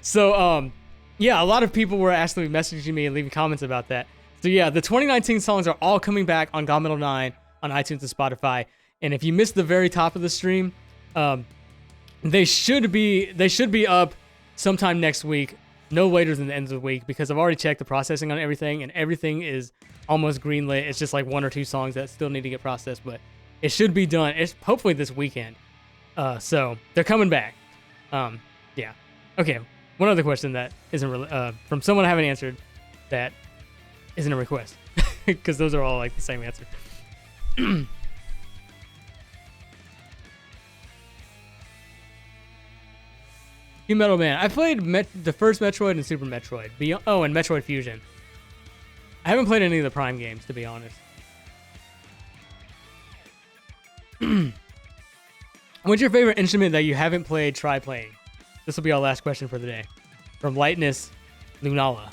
So yeah, a lot of people were actually messaging me and leaving comments about that. So yeah, the 2019 songs are all coming back on GaMetal IX on iTunes and Spotify. And if you missed the very top of the stream, they should be up sometime next week, no later than the end of the week, because I've already checked the processing on everything, and everything is almost greenlit. It's just like 1 or 2 songs that still need to get processed, but it should be done. It's hopefully this weekend. So they're coming back. Yeah. Okay. One other question that isn't really from someone I haven't answered that isn't a request, because those are all like the same answer. Metal Man. I played the first Metroid and Super Metroid. And Metroid Fusion. I haven't played any of the Prime games, to be honest. What's your favorite instrument that you haven't played, try playing? This will be our last question for the day. From Lightness Lunala.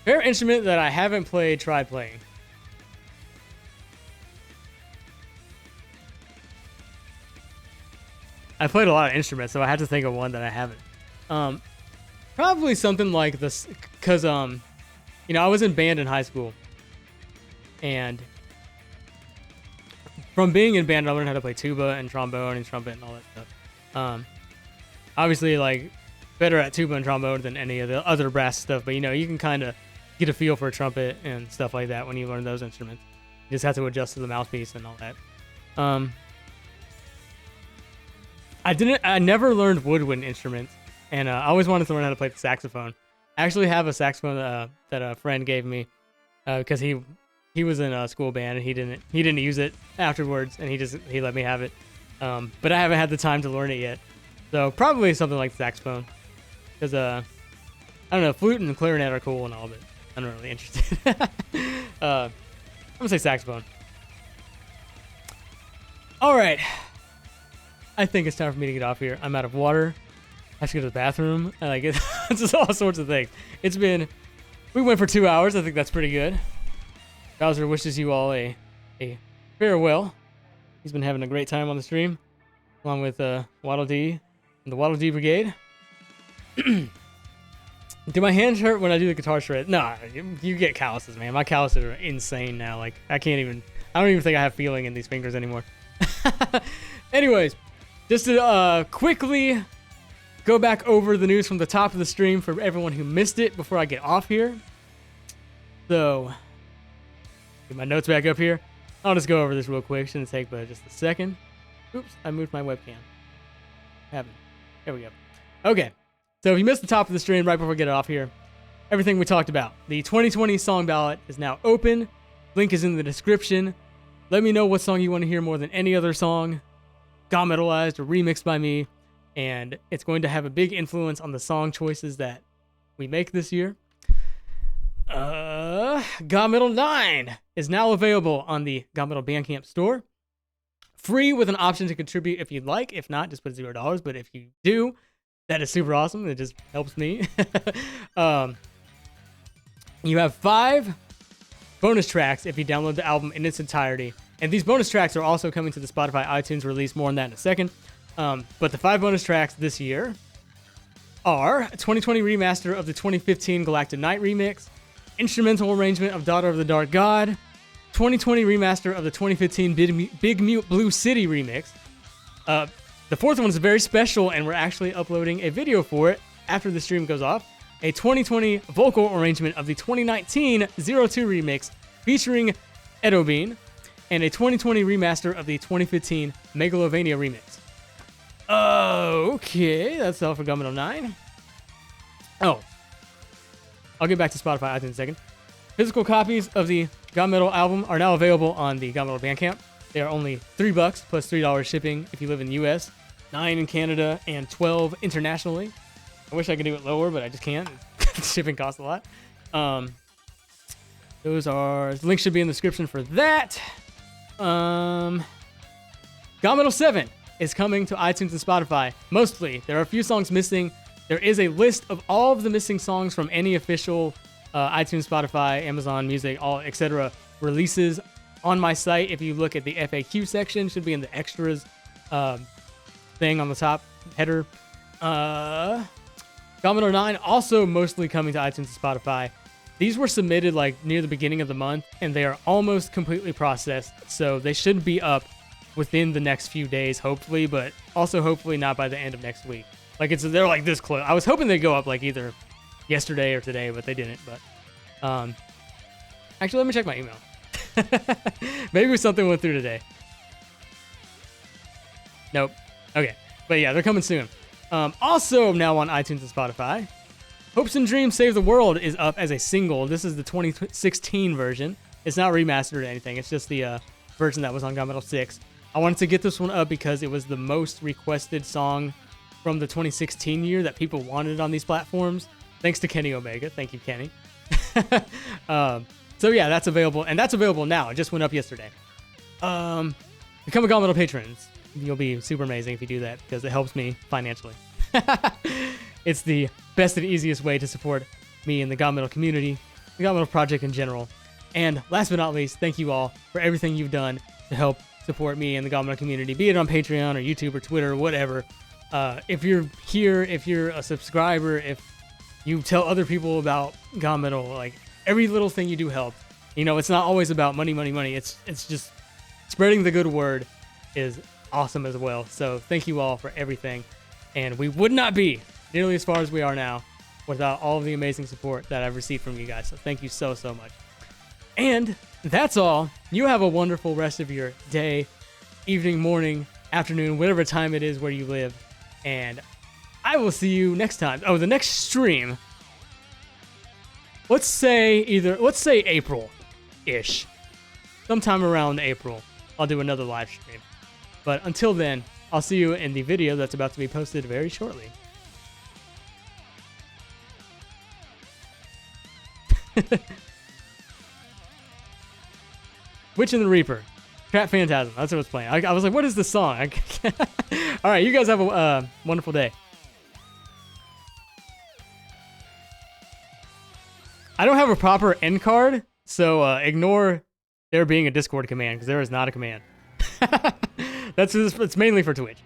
Favorite instrument that I haven't played, try playing. I played a lot of instruments, so I had to think of one that I haven't. Probably something like this, because, you know, I was in band in high school. And from being in band, I learned how to play tuba and trombone and trumpet and all that stuff. Obviously, like, better at tuba and trombone than any of the other brass stuff, but, you know, you can kind of get a feel for a trumpet and stuff like that when you learn those instruments. You just have to adjust to the mouthpiece and all that. I never learned woodwind instruments, and I always wanted to learn how to play the saxophone. I actually have a saxophone that a friend gave me because he was in a school band, and he didn't use it afterwards, and he let me have it. But I haven't had the time to learn it yet. So probably something like the saxophone, because I don't know, flute and clarinet are cool and all, but I'm not really interested. I'm gonna say saxophone. All right. I think it's time for me to get off here. I'm out of water. I have to go to the bathroom. It's just all sorts of things. We went for 2 hours. I think that's pretty good. Bowser wishes you all a farewell. He's been having a great time on the stream, along with Waddle Dee and the Waddle Dee Brigade. Do my hands hurt when I do the guitar shred? Nah, you get calluses, man. My calluses are insane now. Like, I don't even think I have feeling in these fingers anymore. Anyways, just to quickly go back over the news from the top of the stream for everyone who missed it before I get off here. So, get my notes back up here. I'll just go over this real quick. Shouldn't take but just a second. Oops, I moved my webcam. There we go. Okay. So if you missed the top of the stream right before we get off here, everything we talked about. The 2020 song ballot is now open. Link is in the description. Let me know what song you want to hear more than any other song, GaMetalized or remixed by me, and it's going to have a big influence on the song choices that we make this year. GaMetal IX is now available on the GaMetal Bandcamp store. Free with an option to contribute if you'd like. If not, just put $0. But if you do, that is super awesome. It just helps me. You have 5 bonus tracks if you download the album in its entirety. And these bonus tracks are also coming to the Spotify iTunes release. More on that in a second. But the 5 bonus tracks this year are a 2020 remaster of the 2015 Galactic Night remix, instrumental arrangement of Daughter of the Dark God, 2020 remaster of the 2015 Big Mute Blue City remix. The 4th one is very special, and we're actually uploading a video for it after the stream goes off. A 2020 vocal arrangement of the 2019 02 remix featuring Edo Bean, and a 2020 remaster of the 2015 Megalovania remix. Okay, that's all for GaMetal IX. Oh, I'll get back to Spotify iTunes in a second. Physical copies of the GaMetal album are now available on the GaMetal Bandcamp. They are only $3 plus $3 shipping if you live in the US, $9 in Canada, and $12 internationally. I wish I could do it lower, but I just can't. Shipping costs a lot. Links should be in the description for that. GaMetal 7 is coming to iTunes and Spotify. Mostly. There are a few songs missing. There is a list of all of the missing songs from any official iTunes, Spotify, Amazon Music, etc. releases on my site. If you look at the FAQ section, should be in the extras thing on the top header. GaMetal IX also mostly coming to iTunes and Spotify. These were submitted like near the beginning of the month, and they are almost completely processed, so they should be up within the next few days, hopefully, but also hopefully not by the end of next week. They're like this close. I was hoping they'd go up like either yesterday or today, but they didn't. But actually, let me check my email. Maybe something went through today. Nope. Okay, but yeah, they're coming soon. Also now on iTunes and Spotify, Hopes and Dreams Save the World is up as a single. This is the 2016 version. It's not remastered or anything. It's just the version that was on GaMetal 6. I wanted to get this one up because it was the most requested song from the 2016 year that people wanted on these platforms. Thanks to Kenny Omega. Thank you, Kenny. So yeah, that's available. And that's available now. It just went up yesterday. Become a GaMetal patron. You'll be super amazing if you do that because it helps me financially. It's the best and easiest way to support me and the GaMetal community, the GaMetal project in general. And last but not least, thank you all for everything you've done to help support me and the GaMetal community, be it on Patreon or YouTube or Twitter or whatever. If you're here, if you're a subscriber, if you tell other people about GaMetal, like every little thing you do helps. You know, it's not always about money. It's just spreading the good word is awesome as well. So thank you all for everything. And we would not be nearly as far as we are now without all of the amazing support that I've received from you guys. So thank you so much. And that's all. You have a wonderful rest of your day, evening, morning, afternoon, whatever time it is where you live. And I will see you next time. Oh, the next stream. Let's say April-ish. Sometime around April, I'll do another live stream. But until then, I'll see you in the video that's about to be posted very shortly. Witch and the Reaper. Trap Phantasm. That's what I was playing. I was like, what is this song? All right, you guys have a wonderful day. I don't have a proper end card, so ignore there being a Discord command because there is not a command. It's mainly for Twitch.